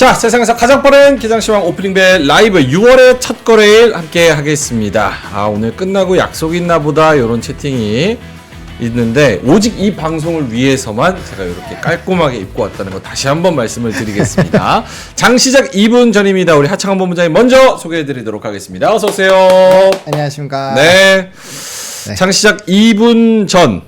자, 세상에서 가장 빠른 기장시황 오프닝벨 라이브 6월의 첫 거래일 함께 하겠습니다. 오늘 끝나고 약속 있나 보다 이런 채팅이 있는데 오직 이 방송을 위해서만 제가 이렇게 깔끔하게 입고 왔다는 거 다시 한번 말씀을 드리겠습니다. 장 시작 2분 전입니다. 우리 하창원 본부장님 먼저 소개해 드리도록 하겠습니다. 어서 오세요. 안녕하십니까. 네. 장 시작 2분 전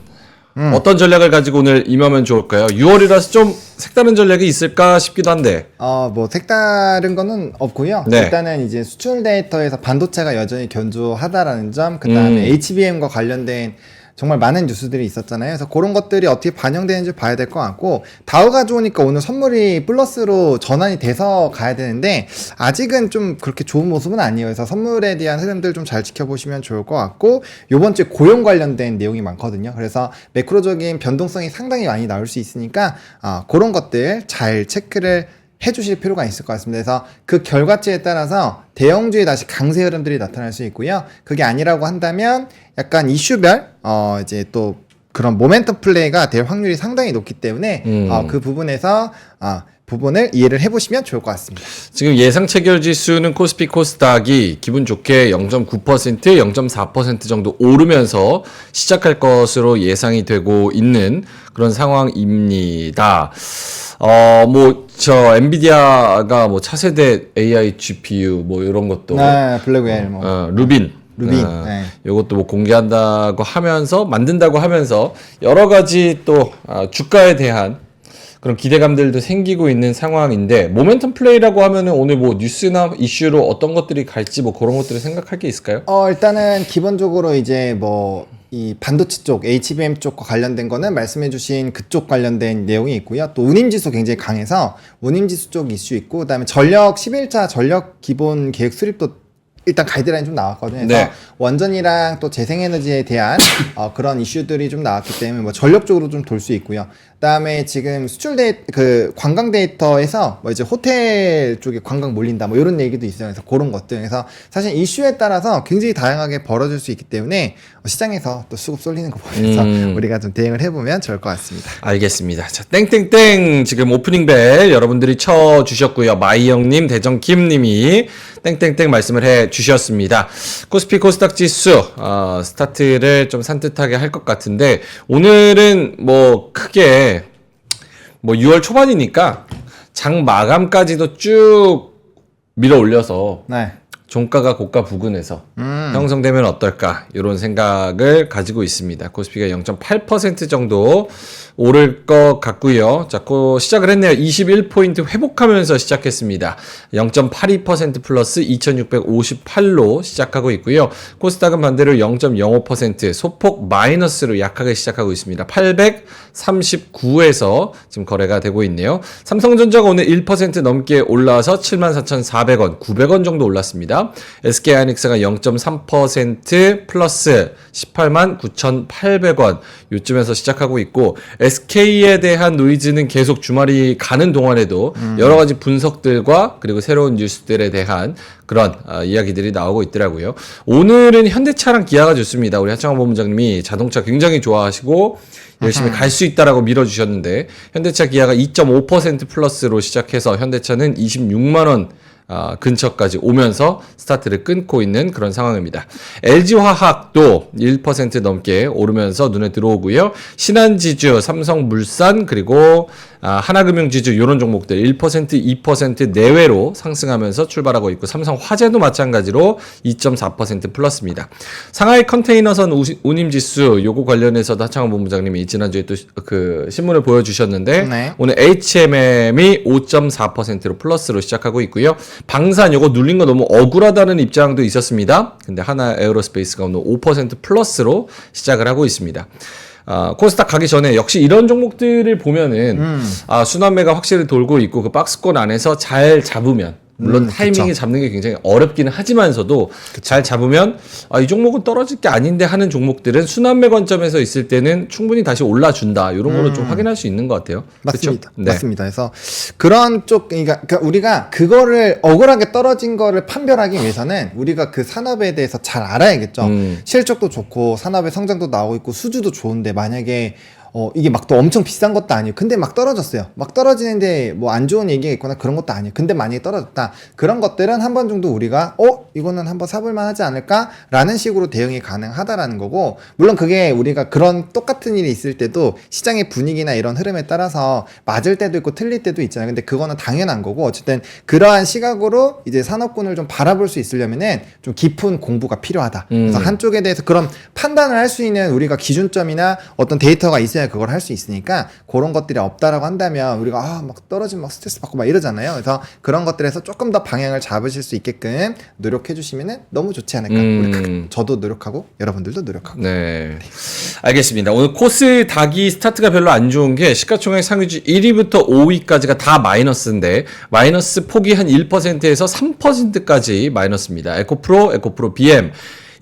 어떤 전략을 가지고 오늘 임하면 좋을까요? 6월이라서 좀 색다른 전략이 있을까 싶기도 한데. 뭐 색다른 거는 없고요. 네. 일단은 이제 수출 데이터에서 반도체가 여전히 견조하다라는 점, 그 다음에 HBM과 관련된 정말 많은 뉴스들이 있었잖아요. 그래서 그런 것들이 어떻게 반영되는지 봐야 될 것 같고, 다우가 좋으니까 오늘 선물이 플러스로 전환이 돼서 가야 되는데 아직은 좀 그렇게 좋은 모습은 아니에요. 그래서 선물에 대한 흐름들 좀 잘 지켜보시면 좋을 것 같고, 요번 주에 고용 관련된 내용이 많거든요. 그래서 매크로적인 변동성이 상당히 많이 나올 수 있으니까 그런 것들 잘 체크를 해주실 필요가 있을 것 같습니다. 그래서 그 결과치에 따라서 대형주에 다시 강세 흐름들이 나타날 수 있고요. 그게 아니라고 한다면 약간 이슈별 이제 또 그런 모멘텀 플레이가 될 확률이 상당히 높기 때문에 그 부분에서 부분을 이해를 해보시면 좋을 것 같습니다. 지금 예상 체결 지수는 코스피 코스닥이 기분 좋게 0.9%, 0.4% 정도 오르면서 시작할 것으로 예상이 되고 있는 그런 상황입니다. 엔비디아가 차세대 AI GPU 이런 것도. 네, 블랙웰 루빈. 네. 요것도 공개한다고 하면서, 만든다고 하면서, 여러 가지 또, 주가에 대한 그런 기대감들도 생기고 있는 상황인데, 모멘텀 플레이라고 하면은 오늘 뉴스나 이슈로 어떤 것들이 갈지 그런 것들을 생각할 게 있을까요? 일단은 기본적으로 이제 이 반도체 쪽, HBM 쪽과 관련된 거는 말씀해주신 그쪽 관련된 내용이 있고요. 또 운임지수 굉장히 강해서 운임지수 쪽 이슈 있고, 그다음에 전력 11차 전력 기본 계획 수립도 일단 가이드라인 좀 나왔거든요. 그래서 원전이랑 또 재생에너지에 대한 그런 이슈들이 좀 나왔기 때문에 전력 쪽으로 좀 돌 수 있고요. 그다음에 지금 수출 관광 데이터에서 이제 호텔 쪽에 관광 몰린다 이런 얘기도 있어요. 그래서 그런 것들. 그래서 사실 이슈에 따라서 굉장히 다양하게 벌어질 수 있기 때문에 시장에서 또 수급 쏠리는 거 보면서 우리가 좀 대응을 해보면 좋을 것 같습니다. 알겠습니다. 자, 땡땡땡 지금 오프닝 벨 여러분들이 쳐주셨고요. 마이영님, 대정킴님이 땡땡땡 말씀을 해주셨습니다. 코스피 코스닥 지수 스타트를 좀 산뜻하게 할 것 같은데 오늘은 크게 6월 초반이니까 장 마감까지도 쭉 밀어 올려서 종가가 고가 부근에서 형성되면 어떨까 이런 생각을 가지고 있습니다. 코스피가 0.8% 정도 오를 것 같고요. 자, 시작을 했네요. 21포인트 회복하면서 시작했습니다. 0.82% 플러스 2658로 시작하고 있고요. 코스닥은 반대로 0.05% 소폭 마이너스로 약하게 시작하고 있습니다. 839에서 지금 거래가 되고 있네요. 삼성전자가 오늘 1% 넘게 올라서 74,400원, 900원 정도 올랐습니다. SK하이닉스가 0.3% 플러스 189,800원 요쯤에서 시작하고 있고, SK에 대한 노이즈는 계속 주말이 가는 동안에도 여러 가지 분석들과 그리고 새로운 뉴스들에 대한 그런 이야기들이 나오고 있더라고요. 오늘은 현대차랑 기아가 좋습니다. 우리 하창원 본부장님이 자동차 굉장히 좋아하시고 열심히 갈 수 있다라고 밀어주셨는데, 현대차 기아가 2.5% 플러스로 시작해서 현대차는 26만원 근처까지 오면서 스타트를 끊고 있는 그런 상황입니다. LG화학도 1% 넘게 오르면서 눈에 들어오고요. 신한지주, 삼성물산, 그리고 하나금융지주 이런 종목들 1%, 2% 내외로 상승하면서 출발하고 있고, 삼성화재도 마찬가지로 2.4% 플러스입니다. 상하이 컨테이너선 운임지수 요거 관련해서도 하창원 본부장님이 지난주에 또 그 신문을 보여주셨는데 오늘 HMM이 5.4%로 플러스로 시작하고 있고요. 방산 요거 눌린 거 너무 억울하다는 입장도 있었습니다. 근데 하나 에어로스페이스가 오늘 5% 플러스로 시작을 하고 있습니다. 코스닥 가기 전에 역시 이런 종목들을 보면은 순환매가 확실히 돌고 있고 그 박스권 안에서 잘 잡으면, 물론 타이밍에 잡는 게 굉장히 어렵기는 하지만서도 잘 잡으면 이 종목은 떨어질 게 아닌데 하는 종목들은 순환매 관점에서 있을 때는 충분히 다시 올라준다 이런 거를 좀 확인할 수 있는 것 같아요. 맞습니다. 맞습니다. 그래서 그런 쪽, 그러니까 우리가 그거를 억울하게 떨어진 거를 판별하기 위해서는 우리가 그 산업에 대해서 잘 알아야겠죠. 실적도 좋고 산업의 성장도 나오고 있고 수주도 좋은데 만약에 이게 막 또 엄청 비싼 것도 아니에요. 근데 막 떨어졌어요. 막 떨어지는데 뭐 안 좋은 얘기가 있거나 그런 것도 아니에요. 근데 만약에 떨어졌다. 그런 것들은 한 번 정도 우리가 이거는 한번 사볼만 하지 않을까라는 식으로 대응이 가능하다라는 거고, 물론 그게 우리가 그런 똑같은 일이 있을 때도 시장의 분위기나 이런 흐름에 따라서 맞을 때도 있고 틀릴 때도 있잖아요. 근데 그거는 당연한 거고, 어쨌든 그러한 시각으로 이제 산업군을 좀 바라볼 수 있으려면은 좀 깊은 공부가 필요하다. 그래서 한쪽에 대해서 그런 판단을 할 수 있는 우리가 기준점이나 어떤 데이터가 있어야 그걸 할 수 있으니까, 그런 것들이 없다라고 한다면 우리가 막 떨어지면 막 스트레스 받고 막 이러잖아요. 그래서 그런 것들에서 조금 더 방향을 잡으실 수 있게끔 노력해 주시면은 너무 좋지 않을까. 우리 저도 노력하고 여러분들도 노력하고. 네. 알겠습니다. 오늘 코스 닭이 스타트가 별로 안 좋은 게 시가총액 상위주 1위부터 5위까지가 다 마이너스인데, 마이너스 폭이 한 1%에서 3%까지 마이너스입니다. 에코프로, 에코프로 BM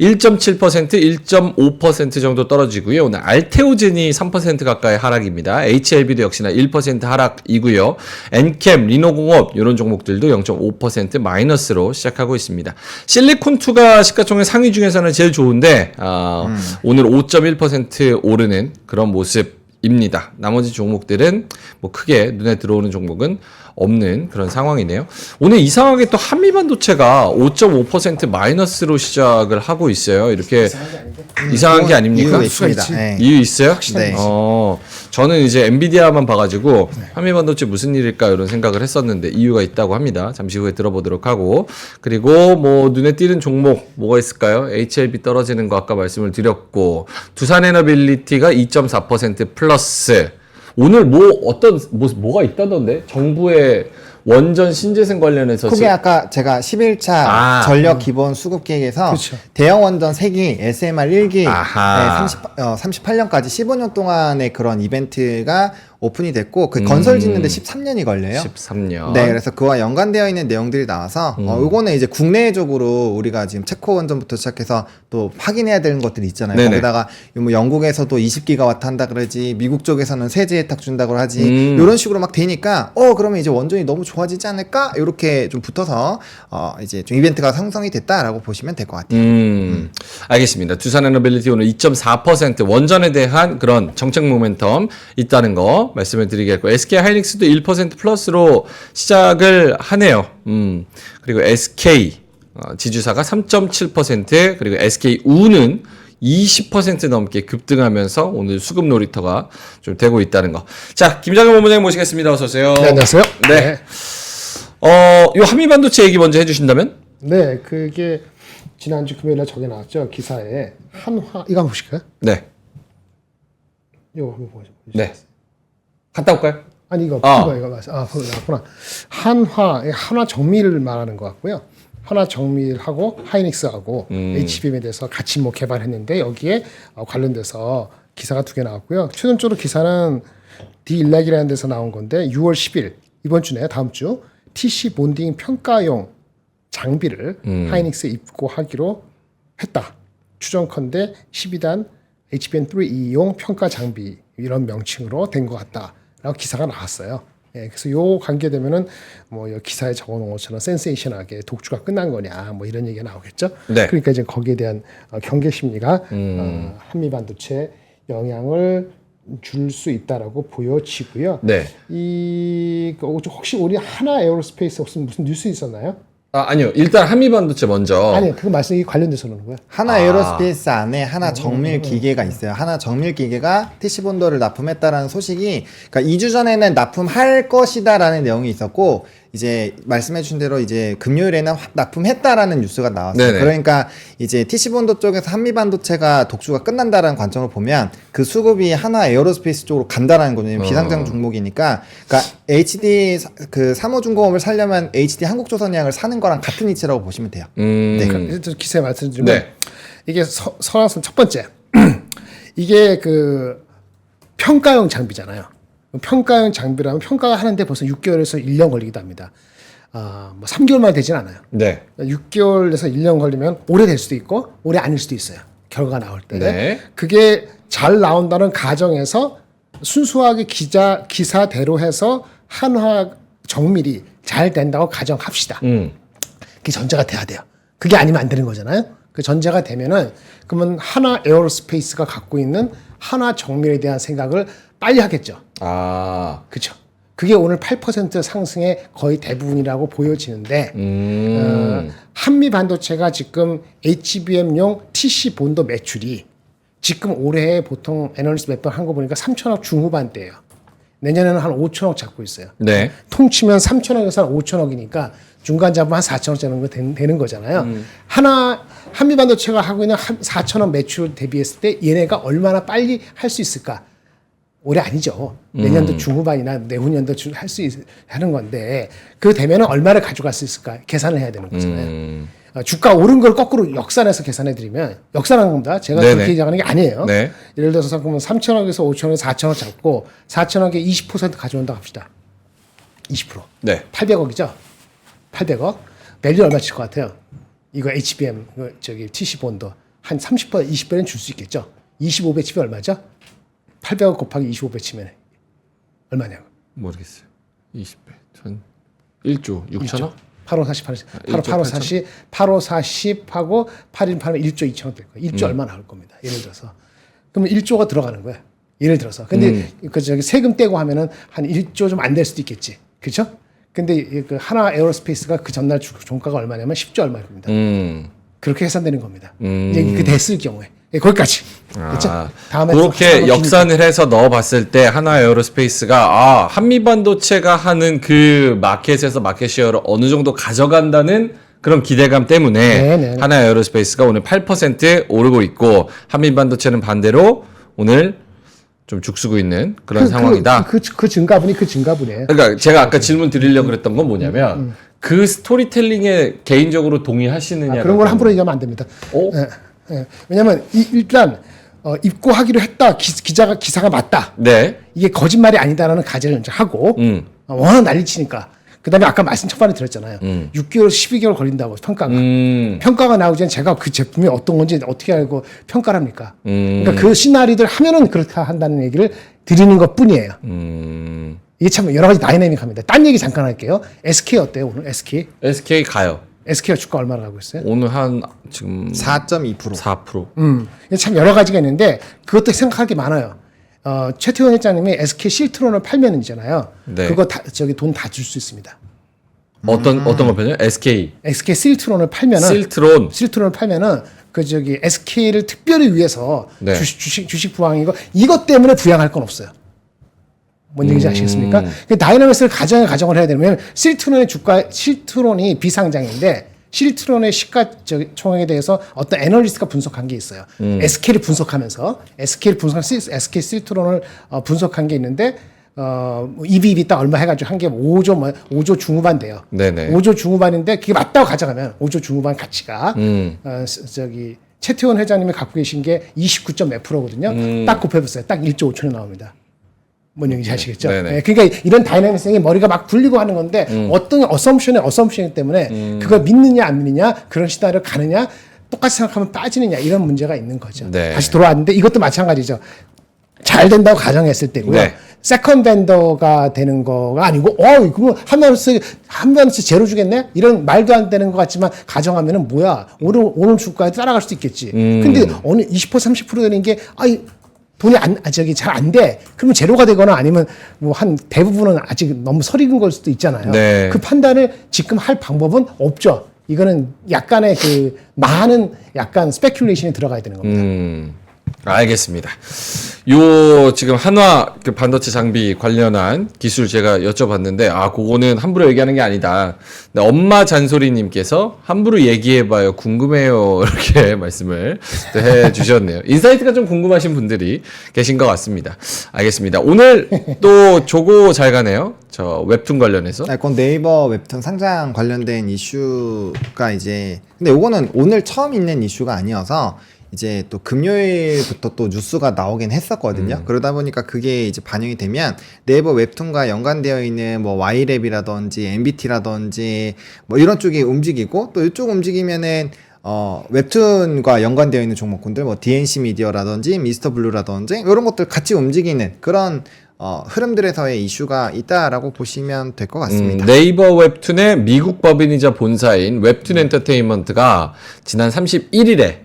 1.7%, 1.5% 정도 떨어지고요. 오늘 알테오젠이 3% 가까이 하락입니다. HLB도 역시나 1% 하락이고요. 엔캠, 리노공업 이런 종목들도 0.5% 마이너스로 시작하고 있습니다. 실리콘2가 시가총액 상위 중에서는 제일 좋은데 오늘 5.1% 오르는 그런 모습입니다. 나머지 종목들은 뭐 크게 눈에 들어오는 종목은 없는 그런 상황이네요. 오늘 이상하게 또 한미반도체가 5.5% 마이너스로 시작을 하고 있어요. 이렇게 이상한 게 아닙니까? 이유가 있습니다. 네. 이유 있어요? 네. 저는 이제 엔비디아만 봐가지고 한미반도체 무슨 일일까 이런 생각을 했었는데 이유가 있다고 합니다. 잠시 후에 들어보도록 하고, 그리고 뭐 눈에 띄는 종목 뭐가 있을까요? HLB 떨어지는 거 아까 말씀을 드렸고, 두산에너빌리티가 2.4% 플러스. 오늘 뭐가 있다던데? 정부의 원전 신재생 관련해서 그게 아까 제가 11차 전력 기본 수급 계획에서 그렇죠. 대형 원전 3기, SMR 1기, 아하. 38년까지 15년 동안의 그런 이벤트가 오픈이 됐고, 그 건설 짓는데 13년이 걸려요. 13년. 네, 그래서 그와 연관되어 있는 내용들이 나와서 이거는 이제 국내적으로 우리가 지금 체코 원전부터 시작해서 또 확인해야 되는 것들이 있잖아요. 네네. 거기다가 뭐 영국에서도 20기가와트 한다 그러지, 미국 쪽에서는 세제 혜택 준다고 하지, 이런 식으로 막 되니까 그러면 이제 원전이 너무 좋아지지 않을까? 이렇게 좀 붙어서 이제 좀 이벤트가 형성이 됐다라고 보시면 될 것 같아요. 알겠습니다. 두산에너빌리티 오늘 2.4% 원전에 대한 그런 정책 모멘텀 있다는 거 말씀을 드리겠고, SK 하이닉스도 1% 플러스로 시작을 하네요. 그리고 SK 지주사가 3.7%, 그리고 SK 우는 20% 넘게 급등하면서 오늘 수급 놀이터가 좀 되고 있다는 거. 자, 김장현 본부장님 모시겠습니다. 어서 오세요. 네, 안녕하세요. 네. 요 한미반도체 얘기 먼저 해주신다면? 네, 그게 지난주 금요일에 저기 나왔죠. 기사에 한화, 이거 한번 보실까요? 네. 이거 한번 보시죠. 네. 갔다 올까요? 아니 이거 맞아. 거기 나왔구나. 한화 정밀을 말하는 것 같고요. 한화 정밀하고 하이닉스하고 HBM에 대해서 같이 뭐 개발했는데, 여기에 관련돼서 기사가 2개 나왔고요. 최종적으로 기사는 D1렉이라는 데서 나온 건데, 6월 10일 이번 주네, 다음 주 TC 본딩 평가용 장비를 하이닉스에 입고하기로 했다. 추정컨대 12단 HBM3E용 평가 장비, 이런 명칭으로 된 것 같다라고 기사가 나왔어요. 예, 그래서 요 관계되면은 뭐 기사에 적어놓은 것처럼 센세이션하게 독주가 끝난 거냐 뭐 이런 얘기가 나오겠죠. 네. 그러니까 이제 거기에 대한 경계 심리가 한미 반도체 영향을 줄 수 있다라고 보여지고요. 네. 혹시 우리 하나 에어로스페이스 없으면 무슨 뉴스 있었나요? 아니요. 일단 한미반도체 먼저. 아니, 그거 말씀이 관련돼서 그러는 거야. 하나 에어로스페이스 안에 하나 정밀 기계가 있어요. 하나 정밀 기계가 TC본도를 납품했다라는 소식이, 그러니까 2주 전에는 납품할 것이다라는 내용이 있었고, 이제 말씀해 주신 대로 이제 금요일에는 납품했다라는 뉴스가 나왔어요. 네네. 그러니까 이제 TC본도 쪽에서 한미반도체가 독주가 끝난다라는 관점을 보면 그 수급이 하나 에어로스페이스 쪽으로 간다라는 거죠. 비상장 종목이니까. 그러니까 HD 그 사모중공업을 살려면 HD 한국조선해양을 사는 거랑 같은 이치라고 보시면 돼요. 네, 그러니까 기사에 말씀드리면 네. 이게 선화선 첫 번째 이게 그 평가용 장비잖아요. 평가용 장비라면 평가가 하는데 벌써 6개월에서 1년 걸리기도 합니다. 뭐 3개월만 되진 않아요. 네. 6개월에서 1년 걸리면 오래 될 수도 있고 오래 아닐 수도 있어요. 결과가 나올 때. 네. 그게 잘 나온다는 가정에서 순수하게 기사대로 해서 한화 정밀이 잘 된다고 가정합시다. 그게 전제가 돼야 돼요. 그게 아니면 안 되는 거잖아요. 그 전제가 되면은 그러면 하나 에어로스페이스가 갖고 있는 하나 정밀에 대한 생각을 빨리 하겠죠. 아, 그렇죠. 그게 오늘 8% 상승의 거의 대부분이라고 보여지는데 한미 반도체가 지금 HBM용 TC 본도 매출이 지금 올해 보통 애널리스트 몇 번 한 거 보니까 3천억 중후반대예요. 내년에는 한 5천억 잡고 있어요. 네. 통치면 3천억에서 한 5천억이니까 중간 잡으면 한 4천억 정도 되는 거잖아요. 한미 반도체가 하고 있는 4천억 매출 대비했을 때 얘네가 얼마나 빨리 할 수 있을까? 올해 아니죠. 내년도 중후반이나 내후년도 할 수 하는 건데 그 되면은 얼마를 가져갈 수 있을까? 계산을 해야 되는 거잖아요. 주가 오른 걸 거꾸로 역산해서 계산해 드리면 역산하는 겁니다. 제가 네네. 그렇게 얘기하는 게 아니에요. 네. 예를 들어서 그러면 3천억에서 5천억에서 4천억 잡고 4천억에 20% 가져온다 합시다. 20%. 네. 800억이죠. 800억. 밸류 얼마 칠 것 같아요? 이거 HBM 저기 TC 본도 한 30% 20배는 줄 수 있겠죠. 25배 치면 얼마죠? 800억 곱하기 25배 치면 얼마냐고. 모르겠어요. 20배. 전 1조 6천억? 85, 40, 85, 40하고 8인 8은 1조 2천억 될 거예요. 1조 얼마 나올 겁니다. 예를 들어서. 그러면 1조가 들어가는 거야. 예를 들어서. 근데 그 저기 세금 떼고 하면은 한 1조 좀 안 될 수도 있겠지. 그렇죠? 근데 그 하나 에어로스페이스가 그 전날 종가가 얼마냐면 10조 얼마입니다. 그렇게 계산되는 겁니다. 이제 그 됐을 경우에. 예, 거기까지. 그렇죠? 다음에 그렇게 역산을 해서 넣어봤을 때 하나 에어로스페이스가 한미 반도체가 하는 그 마켓에서 마켓 쉐어를 어느 정도 가져간다는 그런 기대감 때문에 네네. 하나 에어로스페이스가 오늘 8% 오르고 있고 한미 반도체는 반대로 오늘 좀 죽쓰고 있는 그런 상황이다. 그 증가분이 그 증가분이에요. 그러니까 제가 아까 질문 드리려고 그랬던 건 뭐냐면 그 스토리텔링에 개인적으로 동의하시느냐. 그런 걸 함부로 얘기하면 안 됩니다. 예. 왜냐하면 일단 입고하기로 했다 기사가 맞다. 네. 이게 거짓말이 아니다라는 가정을 이제 하고 워낙 난리치니까 그다음에 아까 말씀 첫번에 드렸잖아요. 6개월 12개월 걸린다고 평가가 평가가 나오기 전에 제가 그 제품이 어떤 건지 어떻게 알고 평가를 합니까? 그러니까 그 시나리오들 하면은 그렇다 한다는 얘기를 드리는 것뿐이에요. 이게 참 여러 가지 다이내믹합니다. 딴 얘기 잠깐 할게요. SK 어때요 오늘 SK? SK 가요. SK가 주가 얼마나 가고 있어요? 오늘 한 지금 4.2%. 4%. 참 여러 가지가 있는데 그것도 생각할 게 많아요. 최태원 회장님이 SK 실트론을 팔면은잖아요. 네. 그거 다 저기 돈 다 줄 수 있습니다. 어떤 거 편이요? SK 실트론을 팔면은 실트론을 팔면은 그 저기 SK를 특별히 위해서 네. 주식 부양이고 이것 때문에 부양할 건 없어요. 뭔 얘기인지 아시겠습니까? 그 다이나믹스를 가정을 해야 되면 실트론이 비상장인데 실트론의 시가총액에 대해서 어떤 애널리스트가 분석한 게 있어요. SK를 분석하면서 SK 실트론을 분석한 게 있는데 EV 딱 얼마 해가지고 한 게 5조 중후반 돼요. 네네. 5조 중후반인데 그게 맞다고 가져가면 5조 중후반 가치가 저기 최태원 회장님이 갖고 계신 게 29점 몇 프로거든요. 딱 곱해보세요. 딱 1조 5천이 나옵니다. 뭔 얘기인지 아시겠죠? 네, 그러니까 이런 다이내믹성이 머리가 막 굴리고 하는 건데 어떤 어썸션 때문에 그걸 믿느냐 안 믿느냐 그런 시나리오 가느냐 똑같이 생각하면 빠지느냐 이런 문제가 있는 거죠. 네. 다시 돌아왔는데 이것도 마찬가지죠. 잘 된다고 가정했을 때고요. 네. 세컨 벤더가 되는 거가 아니고 그거 한면스 제로 주겠네? 이런 말도 안 되는 것 같지만 가정하면은 뭐야 오늘 주가에 따라갈 수도 있겠지. 근데 어느 20% 30% 되는 게 돈이 잘 안 돼. 그러면 제로가 되거나 아니면 뭐 한 대부분은 아직 너무 설익은 걸 수도 있잖아요. 네. 그 판단을 지금 할 방법은 없죠. 이거는 약간의 그 많은 약간 스페큘레이션이 들어가야 되는 겁니다. 알겠습니다. 요 지금 한화 그 반도체 장비 관련한 기술 제가 여쭤봤는데 그거는 함부로 얘기하는 게 아니다. 근데 엄마 잔소리님께서 함부로 얘기해봐요. 궁금해요. 이렇게 말씀을 또 해주셨네요. 인사이트가 좀 궁금하신 분들이 계신 것 같습니다. 알겠습니다. 오늘 또 조고 잘 가네요. 저 웹툰 관련해서. 그건 네이버 웹툰 상장 관련된 이슈가 근데 요거는 오늘 처음 있는 이슈가 아니어서 이제 또 금요일부터 또 뉴스가 나오긴 했었거든요. 그러다 보니까 그게 이제 반영이 되면 네이버 웹툰과 연관되어 있는 뭐 Y랩이라든지 MBT라든지 뭐 이런 쪽이 움직이고 또 이쪽 움직이면은 웹툰과 연관되어 있는 종목군들 뭐 DNC 미디어라든지 미스터 블루라든지 이런 것들 같이 움직이는 그런 흐름들에서의 이슈가 있다라고 보시면 될 것 같습니다. 네이버 웹툰의 미국 법인이자 본사인 웹툰 엔터테인먼트가 지난 31일에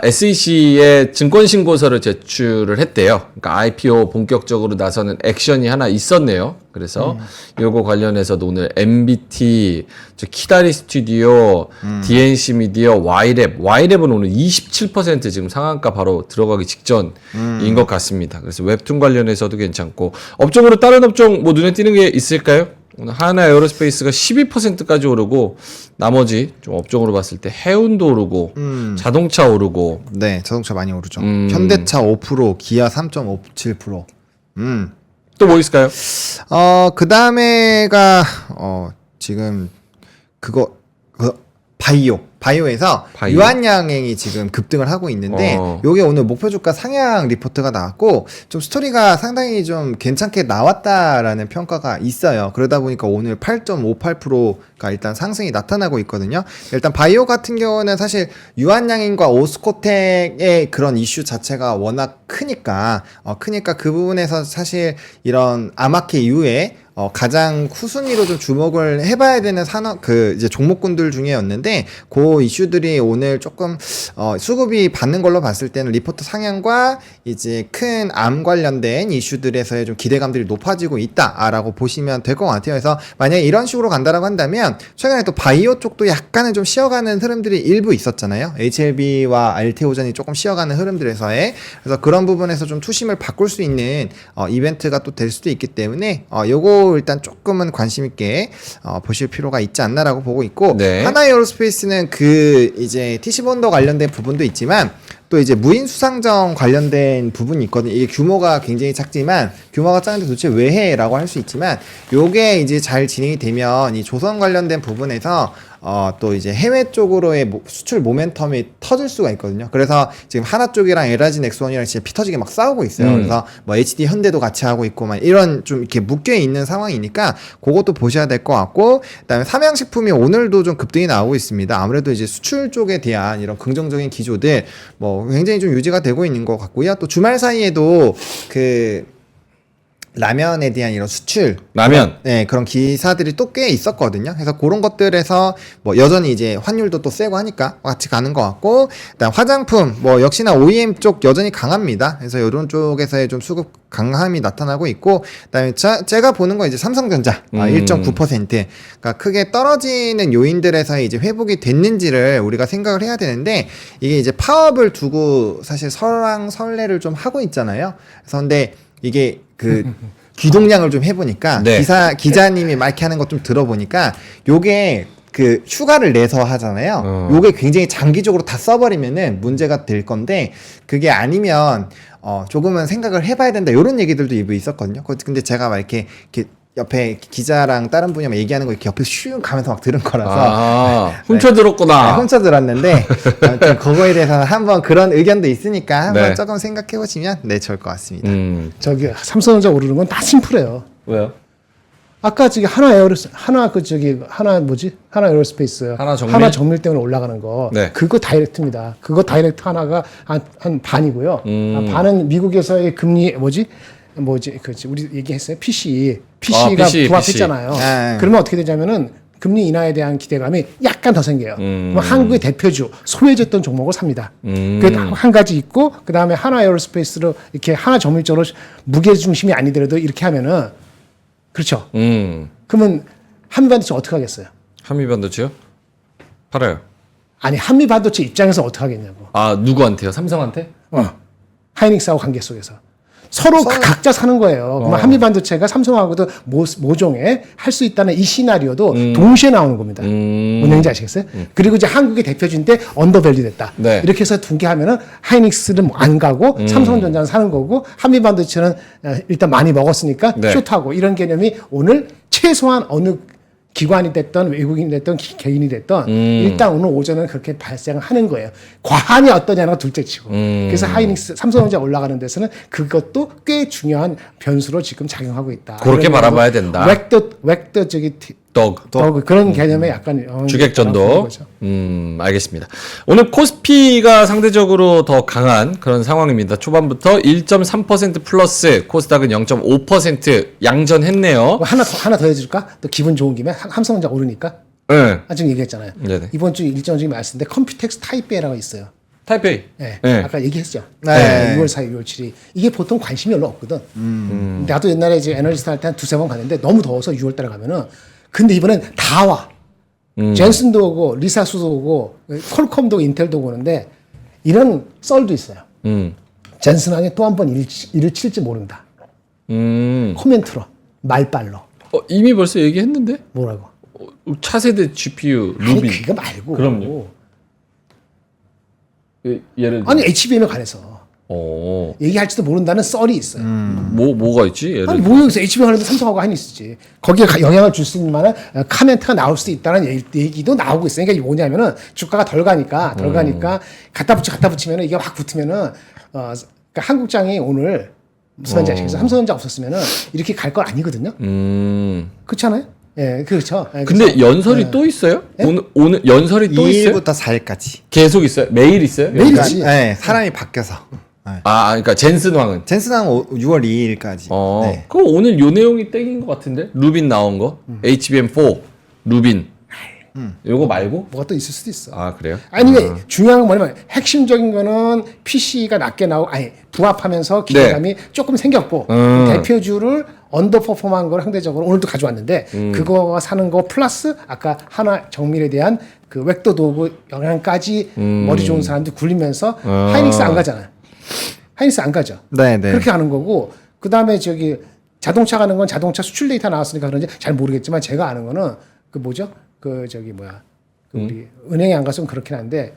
SEC에 증권신고서를 제출을 했대요. 그러니까 IPO 본격적으로 나서는 액션이 하나 있었네요. 그래서 요거 관련해서도 오늘 MBT, 키다리 스튜디오, DNC 미디어, Y랩은 오늘 27% 지금 상한가 바로 들어가기 직전인 것 같습니다. 그래서 웹툰 관련해서도 괜찮고 업종으로 다른 업종 뭐 눈에 띄는 게 있을까요? 오늘 하나 에어로스페이스가 12%까지 오르고 나머지 좀 업종으로 봤을 때 해운도 오르고 자동차 오르고 네, 자동차 많이 오르죠. 현대차 5%, 기아 3.57%. 또 뭐 있을까요? 그 다음에가, 지금, 바이오에서 바이오? 유한양행이 지금 급등을 하고 있는데, 요게 오늘 목표 주가 상향 리포트가 나왔고, 좀 스토리가 상당히 좀 괜찮게 나왔다라는 평가가 있어요. 그러다 보니까 오늘 8.58%가 일단 상승이 나타나고 있거든요. 일단 바이오 같은 경우는 사실 유한양행과 오스코텍의 그런 이슈 자체가 워낙 크니까 그 부분에서 사실 이런 아마케 이후에 가장 후순위로 좀 주목을 해봐야 되는 이제 종목군들 중에였는데, 그 이슈들이 오늘 조금, 수급이 받는 걸로 봤을 때는 리포트 상향과 이제 큰 암 관련된 이슈들에서의 좀 기대감들이 높아지고 있다라고 보시면 될 것 같아요. 그래서 만약에 이런 식으로 간다라고 한다면, 최근에 또 바이오 쪽도 약간은 좀 쉬어가는 흐름들이 일부 있었잖아요. HLB와 알테오전이 조금 쉬어가는 흐름들에서의. 그래서 그런 부분에서 좀 투심을 바꿀 수 있는, 이벤트가 또 될 수도 있기 때문에, 요거 일단 조금은 관심 있게 보실 필요가 있지 않나라고 보고 있고, 네. 하나에어로스페이스는 이제 TC본더 관련된 부분도 있지만 또 이제 무인 수상정 관련된 부분이 있거든요. 이게 규모가 굉장히 작지만, 규모가 작은데 도대체 왜 해라고 할 수 있지만, 요게 이제 잘 진행이 되면 이 조선 관련된 부분에서 또 이제 해외 쪽으로의 수출 모멘텀이 터질 수가 있거든요. 그래서 지금 하나 쪽이랑 LG 넥스원이랑 진짜 피 터지게 막 싸우고 있어요. 그래서 뭐 HD 현대도 같이 하고 있고 막 이런 좀 이렇게 묶여 있는 상황이니까 그것도 보셔야 될 것 같고, 그다음에 삼양식품이 오늘도 좀 급등이 나오고 있습니다. 아무래도 이제 수출 쪽에 대한 이런 긍정적인 기조들 뭐 굉장히 좀 유지가 되고 있는 것 같고요. 또 주말 사이에도 라면에 대한 이런 수출 그런 기사들이 또 꽤 있었거든요. 그래서 그런 것들에서 뭐 여전히 이제 환율도 또 세고 하니까 같이 가는 것 같고, 그다음 화장품 뭐 역시나 OEM 쪽 여전히 강합니다. 그래서 이런 쪽에서의 좀 수급 강함이 나타나고 있고, 그다음에 제가 보는 건 이제 삼성전자 1.9%. 그러니까 크게 떨어지는 요인들에서 이제 회복이 됐는지를 우리가 생각을 해야 되는데, 이게 이제 파업을 두고 사실 설왕설래를 좀 하고 있잖아요. 그래서 근데 이게 귀동량을 좀 해보니까, 네. 기자님이 막 이렇게 하는 것 좀 들어보니까, 요게 휴가를 내서 하잖아요. 요게 굉장히 장기적으로 다 써버리면은 문제가 될 건데, 그게 아니면, 조금은 생각을 해봐야 된다. 요런 얘기들도 일부 있었거든요. 근데 제가 막 이렇게 옆에 기자랑 다른 분이 막 얘기하는 거 이렇게 옆에서 슝 가면서 막 들은 거라서. 훔쳐 들었구나. 훔쳐 들었는데, 아무튼 그거에 대해서는 한번 그런 의견도 있으니까 한번 네. 조금 생각해 보시면 좋을 것 같습니다. 삼성전자 오르는 건 다 심플해요. 왜요? 아까 하나 에어로스페이스 하나 정밀? 때문에 올라가는 거, 네. 그거 다이렉트입니다. 그거 다이렉트 하나가 한 반이고요. 반은 미국에서의 금리 우리 얘기했어요. PC가 PC. 부합했잖아요. 네. 그러면 어떻게 되냐면은 금리 인하에 대한 기대감이 약간 더 생겨요. 그럼 한국의 대표주 소외됐던 종목을 삽니다. 그게 한 가지 있고, 그 다음에 하나 에어로스페이스로 이렇게 하나 정밀적으로 무게 중심이 아니더라도 이렇게 하면은, 그렇죠. 그러면 한미반도체 어떻게 하겠어요? 한미반도체요? 팔아요. 아니, 한미반도체 입장에서 어떻게 하겠냐고. 누구한테요? 삼성한테? 하이닉스하고 관계 속에서. 서로 각자 사는 거예요. 그러면 한미반도체가 삼성하고도 모종에 할 수 있다는 이 시나리오도 동시에 나오는 겁니다. 뭔 얘기인지 아시겠어요? 그리고 이제 한국의 대표주인데 언더밸류 됐다. 네. 이렇게 해서 두 개 하면은 하이닉스는 안 가고 삼성전자는 사는 거고, 한미반도체는 일단 많이 먹었으니까 네. 숏하고, 이런 개념이 오늘 최소한 어느 기관이 됐던 외국인이 됐던 개인이 됐던 일단 오늘 오전은 그렇게 발생하는 거예요. 과한이 어떠냐는 둘째치고. 그래서 하이닉스, 삼성전자 올라가는 데서는 그것도 꽤 중요한 변수로 지금 작용하고 있다. 그렇게 바라봐야 된다. 웩더 그런 개념의 약간 그런 주객전도. 거죠. 알겠습니다. 오늘 코스피가 상대적으로 더 강한 그런 상황입니다. 초반부터 1.3% 플러스, 코스닥은 0.5% 양전했네요. 뭐 하나 더 해줄까? 또 기분 좋은 김에 삼성전자 오르니까. 네. 지금 얘기했잖아요. 네네. 이번 주 일정 중에 말씀인데 컴퓨텍스 타이베이라고 있어요. 타이페이. 네. 네. 아까 얘기했죠. 네. 6월 4일, 6월 7일. 이게 보통 관심이 별로 없거든. 나도 옛날에 이제 애널리스트 할 때 한 두세 번 갔는데 너무 더워서 6월 달에 가면은 근데 이번엔 다 와. 젠슨도 오고 리사수도 오고 퀄컴도 오고 인텔도 오고 오는데 이런 썰도 있어요. 젠슨왕이 또 한 번 일을 칠지 모른다. 코멘트로 말빨로. 이미 벌써 얘기했는데? 뭐라고? 차세대 GPU, 아니 루비. 그거 말고. 그럼요. 예를 들어. 아니 HBM에 관해서 얘기할지도 모른다는 썰이 있어요. 뭐가 있지? 예를 아니 들어. 뭐 여기서 HBM 하는데 삼성하고 하이닉스지. 거기에 영향을 줄 수 있는 만한 카멘트가 나올 수도 있다는 얘기도 나오고 있어요. 그러니까 뭐냐면은 주가가 덜 가니까 갖다 붙이면은 이게 확 붙으면은 그러니까 한국장이 오늘 무슨 말인지 아시겠어요? 삼성전자 없었으면은 이렇게 갈 건 아니거든요. 그렇잖아요. 예, 그렇죠. 예, 근데 그래서- 연설이 또 있어요? 오늘 연설이 또 있어요? 2일부터 4일까지. 계속 있어요? 매일 있어요? 매일 연설이? 있지. 네, 사람이 바뀌어서. 네. 그러니까 젠슨 왕은. 젠슨은 6월 2일까지. 네. 그럼 오늘 요 내용이 땡인 것 같은데? 루빈 나온 거? HBM4, 루빈. 요거 말고? 뭐가 또 있을 수도 있어. 그래요? 아니 왜 중요한 건 뭐냐면 핵심적인 거는 PC가 낮게 나오고 부합하면서 기대감이 조금 생겼고 대표주를 언더퍼폼한 걸 상대적으로 오늘도 가져왔는데 그거 사는 거 플러스 아까 하나 정밀에 대한 그 웩도 도구 영향까지 머리 좋은 사람들 굴리면서 하이닉스 안 가잖아요. 하이닉스 안 가죠. 네, 네. 그렇게 하는 거고 그다음에 자동차 가는 건 자동차 수출 데이터 나왔으니까 그런지 잘 모르겠지만 제가 아는 거는 그 뭐죠? 우리 은행에 안 갔으면 그렇긴 한데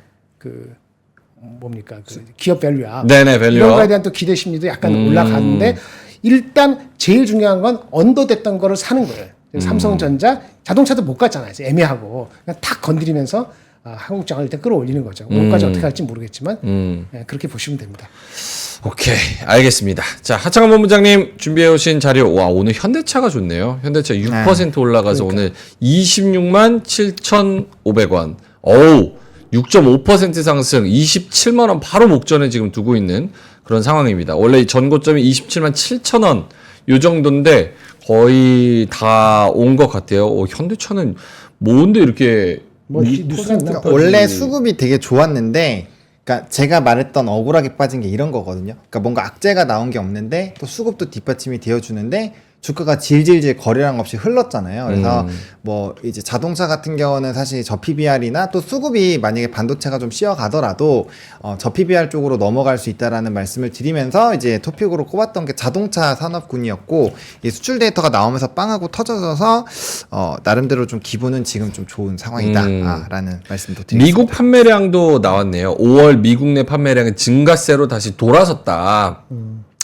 뭡니까 기업 밸류야. 네네, 밸류. 이런 거에 대한 또 기대 심리도 약간 올라가는데 일단 제일 중요한 건 언더됐던 거를 사는 거예요. 삼성전자 자동차도 못 갔잖아요. 애매하고 그냥 탁 건드리면서 한국장을 일단 끌어올리는 거죠. 오늘까지 어떻게 할지 모르겠지만 예, 그렇게 보시면 됩니다. 오케이, 알겠습니다. 자, 하창원 본부장님 준비해 오신 자료. 와, 오늘 현대차가 좋네요. 현대차 6% 올라가서 오늘 26만 7,500원. 어우, 6.5% 상승, 27만 원 바로 목전에 지금 두고 있는 그런 상황입니다. 원래 전고점이 27만 7천 요 정도인데 거의 다 온 것 같아요. 현대차는 뭔데 이렇게 뉴스가 있나? 그러니까 원래 수급이 되게 좋았는데, 그러니까 제가 말했던 억울하게 빠진 게 이런 거거든요. 그러니까 뭔가 악재가 나온 게 없는데 또 수급도 뒷받침이 되어주는데 주가가 질질질 거래량 없이 흘렀잖아요. 그래서 뭐 이제 자동차 같은 경우는 사실 저 PBR이나 또 수급이 만약에 반도체가 좀 쉬어가더라도 저 PBR 쪽으로 넘어갈 수 있다라는 말씀을 드리면서 이제 토픽으로 꼽았던 게 자동차 산업군이었고 이 수출 데이터가 나오면서 빵하고 터져서 나름대로 좀 기분은 지금 좀 좋은 상황이다라는 말씀도 드리겠습니다. 미국 판매량도 나왔네요. 5월 미국 내 판매량은 증가세로 다시 돌아섰다.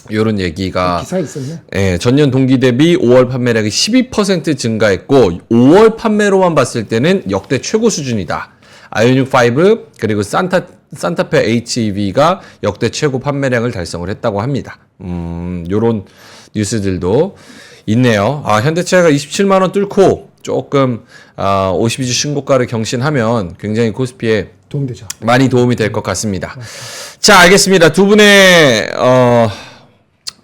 이런 얘기가 기사에 있었네. 예, 전년 동기 대비 5월 판매량이 12% 증가했고 5월 판매로만 봤을 때는 역대 최고 수준이다. 아이오닉 5 그리고 산타페 HEV가 역대 최고 판매량을 달성을 했다고 합니다. 요런 뉴스들도 있네요. 현대차가 27만 원 뚫고 조금 52주 신고가를 경신하면 굉장히 코스피에 도움되죠. 많이 도움이 될 것 같습니다. 자, 알겠습니다. 두 분의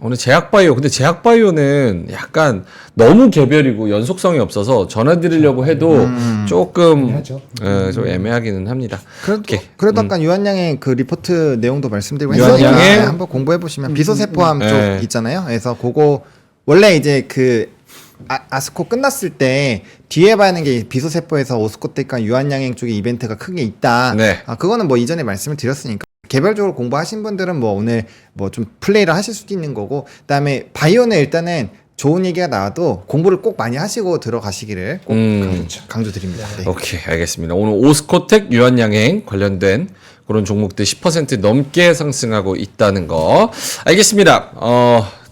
오늘 제약바이오. 근데 제약바이오는 약간 너무 개별이고 연속성이 없어서 전해드리려고 해도 조금 애매하죠. 좀 애매하기는 합니다. 그래도 아까 유한양의 그 리포트 내용도 말씀드리고 유한양의- 했으니까 한번 공부해 보시면 비소세포암 쪽 네. 있잖아요. 그래서 그거 원래 이제 그 아스코 끝났을 때 뒤에 봐는 게 비소세포에서 오스코텍과 유한양행 쪽에 이벤트가 크게 있다. 네. 그거는 뭐 이전에 말씀을 드렸으니까 개별적으로 공부하신 분들은 뭐 오늘 뭐 좀 플레이를 하실 수도 있는 거고, 그다음에 바이오는 일단은 좋은 얘기가 나와도 공부를 꼭 많이 하시고 들어가시기를 꼭 강조드립니다. 네. 오케이, 알겠습니다. 오늘 오스코텍 유한양행 관련된 그런 종목들 10% 넘게 상승하고 있다는 거 알겠습니다.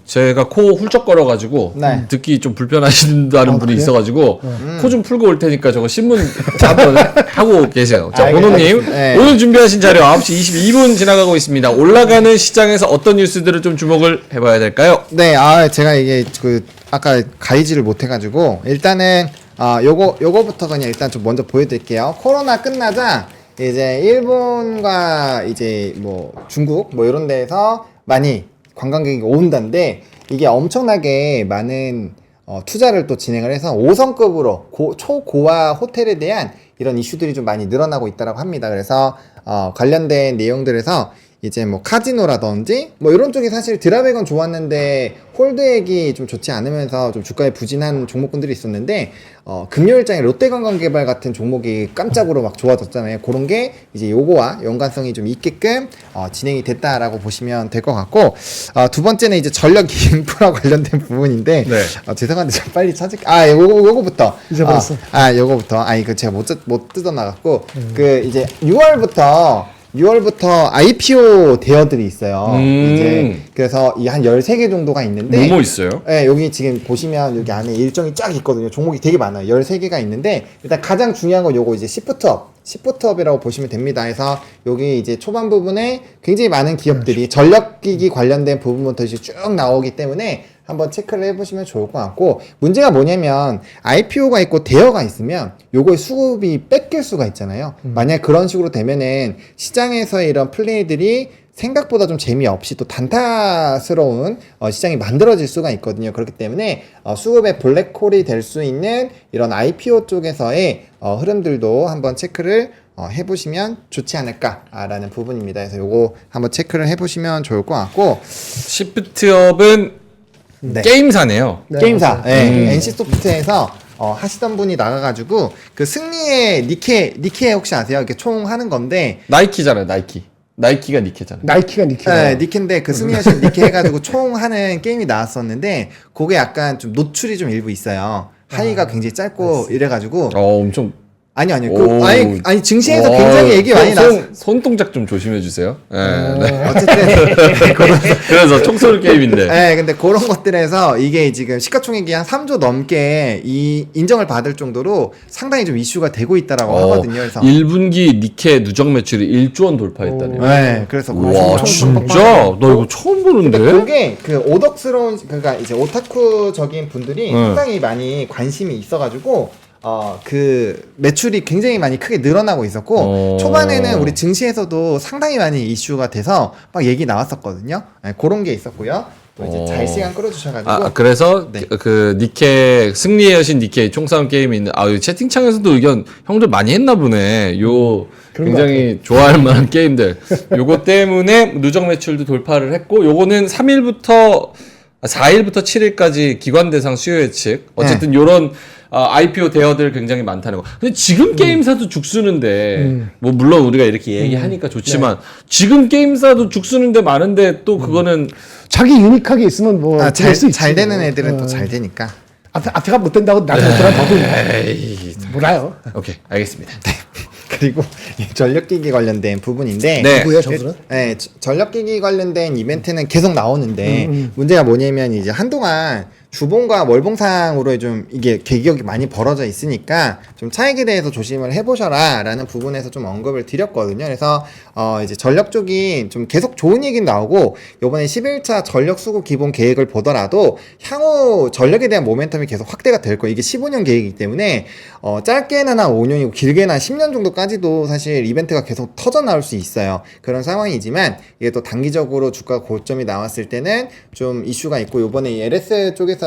제가 코 훌쩍거려가지고 네. 듣기 좀 불편하신다는 분이 그래요? 있어가지고 코 좀 풀고 올 테니까 저거 신문 한번 하고 계세요. 자, 알겠습니다. 번호님 네. 오늘 준비하신 자료 9시 22분 지나가고 있습니다. 올라가는 시장에서 어떤 뉴스들을 좀 주목을 해봐야 될까요? 네, 제가 이게 아까 가이지를 못 해가지고 일단은 요거부터 그냥 일단 좀 먼저 보여드릴게요. 코로나 끝나자 이제 일본과 이제 뭐 중국 뭐 이런 데에서 많이 관광객이 온다는데 이게 엄청나게 많은 투자를 또 진행을 해서 5성급으로 초고화 호텔에 대한 이런 이슈들이 좀 많이 늘어나고 있다고 합니다. 그래서 관련된 내용들에서 이제 뭐 카지노라든지 뭐 이런 쪽이 사실 드랍액은 좋았는데 홀드액이 좀 좋지 않으면서 좀 주가에 부진한 종목군들이 있었는데 금요일장에 롯데관광개발 같은 종목이 깜짝으로 막 좋아졌잖아요. 그런 게 이제 요거와 연관성이 좀 있게끔 진행이 됐다라고 보시면 될 것 같고 두 번째는 이제 전력 인프라 관련된 부분인데 네. 죄송한데 좀 빨리 요거부터 잊어버렸어. 요거부터 이거 제가 못 뜯어 나갔고 그 이제 6월부터 IPO 대여들이 있어요. 이제 그래서 이 한 13개 정도가 있는데 뭐뭐 있어요? 네, 여기 지금 보시면 여기 안에 일정이 쫙 있거든요. 종목이 되게 많아요. 13개가 있는데 일단 가장 중요한 건 요거 이제 시프트업이라고 보시면 됩니다. 그래서 여기 이제 초반 부분에 굉장히 많은 기업들이 전력기기 관련된 부분부터 이제 쭉 나오기 때문에 한번 체크를 해보시면 좋을 것 같고 문제가 뭐냐면 IPO가 있고 대여가 있으면 요거의 수급이 뺏길 수가 있잖아요. 만약 그런 식으로 되면은 시장에서의 이런 플레이들이 생각보다 좀 재미없이 또 단타스러운 시장이 만들어질 수가 있거든요. 그렇기 때문에 수급의 블랙홀이 될 수 있는 이런 IPO 쪽에서의 흐름들도 한번 체크를 해보시면 좋지 않을까라는 부분입니다. 그래서 요거 한번 체크를 해보시면 좋을 것 같고 시프트업은 네. 게임사네요. 네, 게임사 NC소프트에서 하시던 분이 나가가지고 그 승리의 니케 혹시 아세요? 이렇게 총 하는 건데 나이키잖아요, 나이키. 나이키가 니케잖아요. 나이키가 니키가. 네, 니케인데 그 승리하신 니케 해가지고 총 하는 게임이 나왔었는데 그게 약간 좀 노출이 좀 일부 있어요. 하이가 굉장히 짧고 이래가지고 엄청. 아니요 오. 아니 증시에서 굉장히 얘기 많이 나왔어. 손 동작 좀 조심해 주세요. 네. 어쨌든 그래서 총소리 게임인데. 네, 근데 그런 것들에서 이게 지금 시가총액이 한 3조 넘게 인정을 받을 정도로 상당히 좀 이슈가 되고 있다라고 하거든요. 그래서 1분기 니케 누적 매출이 1조 원 돌파했다네요. 네, 그래서 와, 진짜? 나 이거 처음 보는데? 그게 그 오덕스러운 그러니까 이제 오타쿠적인 분들이 상당히 많이 관심이 있어가지고 그 매출이 굉장히 많이 크게 늘어나고 있었고 초반에는 우리 증시에서도 상당히 많이 이슈가 돼서 막 얘기 나왔었거든요. 네, 그런 게 있었고요. 또 이제 잘 시간 끌어주셔가지고 그래서 네. 그 니케 승리의 여신 니케 총싸움 게임이 있는 채팅창에서도 의견 형들 많이 했나 보네. 요 굉장히 좋아할 만한 게임들. 요거 때문에 누적 매출도 돌파를 했고 요거는 4일부터 7일까지 기관 대상 수요 예측. 어쨌든 요런 IPO 대여들 굉장히 많다는 거. 근데 지금 게임사도 죽쓰는데, 뭐, 물론 우리가 이렇게 얘기하니까 좋지만, 지금 게임사도 죽쓰는데 많은데, 또 그거는, 자기 유니크하게 있으면 뭐 잘 수 있지. 잘 되는 애들은 또 잘 되니까. 앞에가 못 된다고 나도 못 되나 더도 몰라요. 오케이, 알겠습니다. 그리고 전력기기 관련된 부분인데 네. 누구예요, 저분은? 네, 전력기기 관련된 이벤트는 계속 나오는데 문제가 뭐냐면 이제 한동안 주봉과 월봉상으로 좀 이게 개기역이 많이 벌어져 있으니까 좀 차익에 대해서 조심을 해보셔라 라는 부분에서 좀 언급을 드렸거든요. 그래서 이제 전력 쪽이 좀 계속 좋은 얘기는 나오고 요번에 11차 전력 수급 기본 계획을 보더라도 향후 전력에 대한 모멘텀이 계속 확대가 될 거예요. 이게 15년 계획이기 때문에 짧게는 한 5년이고 길게는 한 10년 정도까지도 사실 이벤트가 계속 터져 나올 수 있어요. 그런 상황이지만 이게 또 단기적으로 주가 고점이 나왔을 때는 좀 이슈가 있고 요번에 이 LS 쪽에서의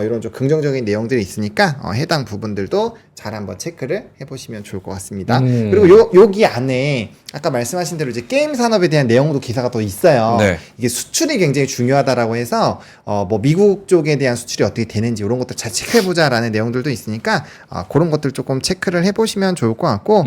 이런 좀 긍정적인 내용들이 있으니까 해당 부분들도 잘 한번 체크를 해보시면 좋을 것 같습니다. 그리고 여기 안에 아까 말씀하신 대로 이제 게임 산업에 대한 내용도 기사가 또 있어요. 네. 이게 수출이 굉장히 중요하다라고 해서 뭐 미국 쪽에 대한 수출이 어떻게 되는지 이런 것들 잘 체크해보자라는 내용들도 있으니까 그런 것들 조금 체크를 해보시면 좋을 것 같고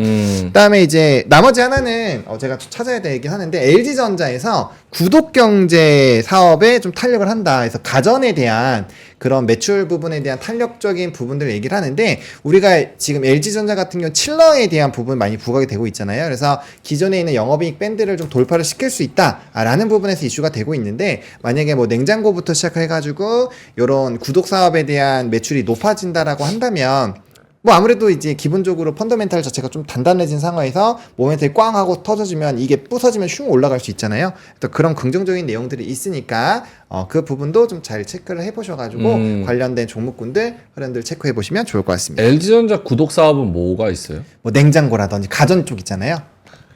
그다음에 이제 나머지 하나는 제가 찾아야 되긴 하는데 LG전자에서 구독경제 사업에 좀 탄력을 한다. 그래서 가전에 대한 그런 매출 부분에 대한 탄력적인 부분들을 얘기를 하는데 우리가 지금 LG전자 같은 경우 칠러에 대한 부분 많이 부각이 되고 있잖아요. 그래서 기존에 있는 영업이익 밴드를 좀 돌파를 시킬 수 있다라는 부분에서 이슈가 되고 있는데 만약에 뭐 냉장고부터 시작해가지고 이런 구독 사업에 대한 매출이 높아진다라고 한다면 뭐 아무래도 이제 기본적으로 펀더멘탈 자체가 좀 단단해진 상황에서 모멘텀이 꽝 하고 터져주면 이게 부서지면 슝 올라갈 수 있잖아요. 또 그런 긍정적인 내용들이 있으니까 그 부분도 좀 잘 체크를 해보셔가지고 관련된 종목군들 흐름들 체크해 보시면 좋을 것 같습니다. LG전자 구독 사업은 뭐가 있어요? 뭐 냉장고라든지 가전 쪽 있잖아요.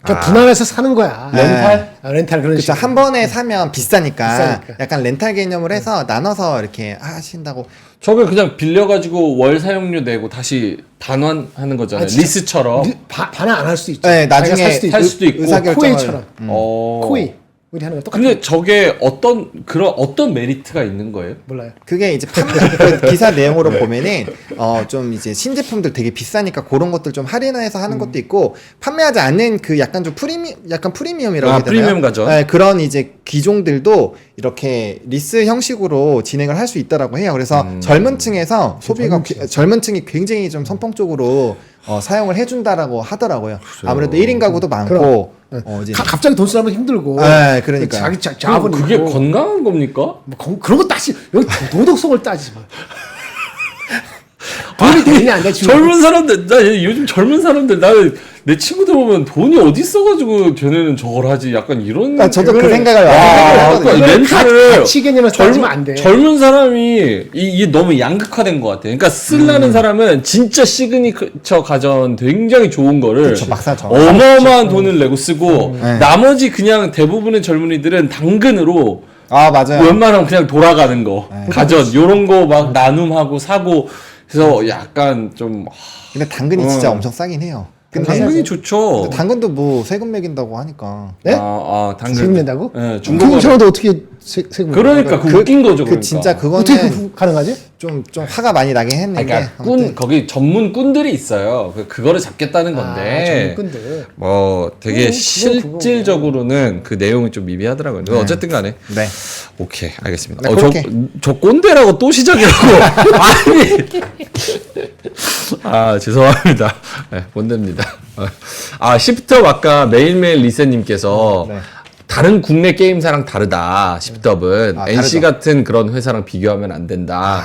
그러니까 분할해서 사는 거야. 렌탈? 렌탈 그런 그렇죠. 식으로. 한 번에 사면 비싸니까, 비싸니까. 약간 렌탈 개념으로 해서 나눠서 이렇게 하신다고. 저걸 그냥 빌려가지고 월 사용료 내고 다시 반환하는 거잖아요. 진짜. 리스처럼. 반환 안 할 수도 있죠. 네, 나중에 자기가 살 수도 있고. 의사결정을- 코인처럼. 어. 코인. 우리 하는 거 똑같아. 근데 저게 어떤 메리트가 있는 거예요? 몰라요. 그게 이제 그 기사 내용으로 보면은 좀 이제 신제품들 되게 비싸니까 그런 것들 좀 할인해서 하는 것도 있고, 판매하지 않는 그 약간 좀 프리미엄이라고 해야 되나요? 프리미엄 가전. 네, 그런 이제 기종들도 이렇게 리스 형식으로 진행을 할 수 있다라고 해요. 그래서 젊은 층에서 소비가 젊은 층이 굉장히 좀 선풍적으로 사용을 해준다라고 하더라고요. 아무래도 1인 가구도 많고 이제 갑자기 돈 쓰려면 힘들고. 네, 그러니까요. 자기 자본 그게 있고. 건강한 겁니까? 뭐 그런 거 따지. 여기 도덕성을 따지지 마. 돈이 되냐 안 돼. 지금. 젊은 사람들, 나 요즘 젊은 사람들, 나는 내 친구들 보면 돈이 어디 있어가지고 쟤네는 저걸 하지? 약간 이런. 저도 그 생각을 아, 하거든요. 그러니까 렌탈을 가치 개념에서 따지면 안 돼. 젊은 사람이 이게 너무 양극화된 것 같아. 그러니까 쓰려는 사람은 진짜 시그니처 가전 굉장히 좋은 거를 그쵸, 막 사죠. 어마어마한 돈을 내고 쓰고 네. 나머지 그냥 대부분의 젊은이들은 당근으로 맞아요. 웬만하면 그냥 돌아가는 거 가전 요런 거 막 나눔하고 사고 그래서 약간 좀 근데 당근이 진짜 엄청 싸긴 해요. 근데 당근이 좋죠. 당근도 뭐 세금 매긴다고 하니까. 네? 당근 세금 낸다고? 네, 그런 중고거래. 사람도 어떻게 세금? 그러니까 그 웃긴 거죠. 그러니까. 진짜 그거는 어떻게 가능하지? 좀 화가 많이 나긴 했는데. 그러니까 아무튼 거기 전문 꾼들이 있어요. 그거를 잡겠다는 건데. 전문꾼들. 뭐 되게 그거. 실질적으로는 그 내용이 좀 미비하더라고요. 근데 어쨌든 간에 네. 오케이 알겠습니다. 네, 저 꼰대라고 또 시작이라고 아니 죄송합니다. 네, 꼰대입니다. 시프트업 아까 매일매일 리세님께서 네. 다른 국내 게임사랑 다르다. 시프트업은 NC 다르죠. 같은 그런 회사랑 비교하면 안 된다.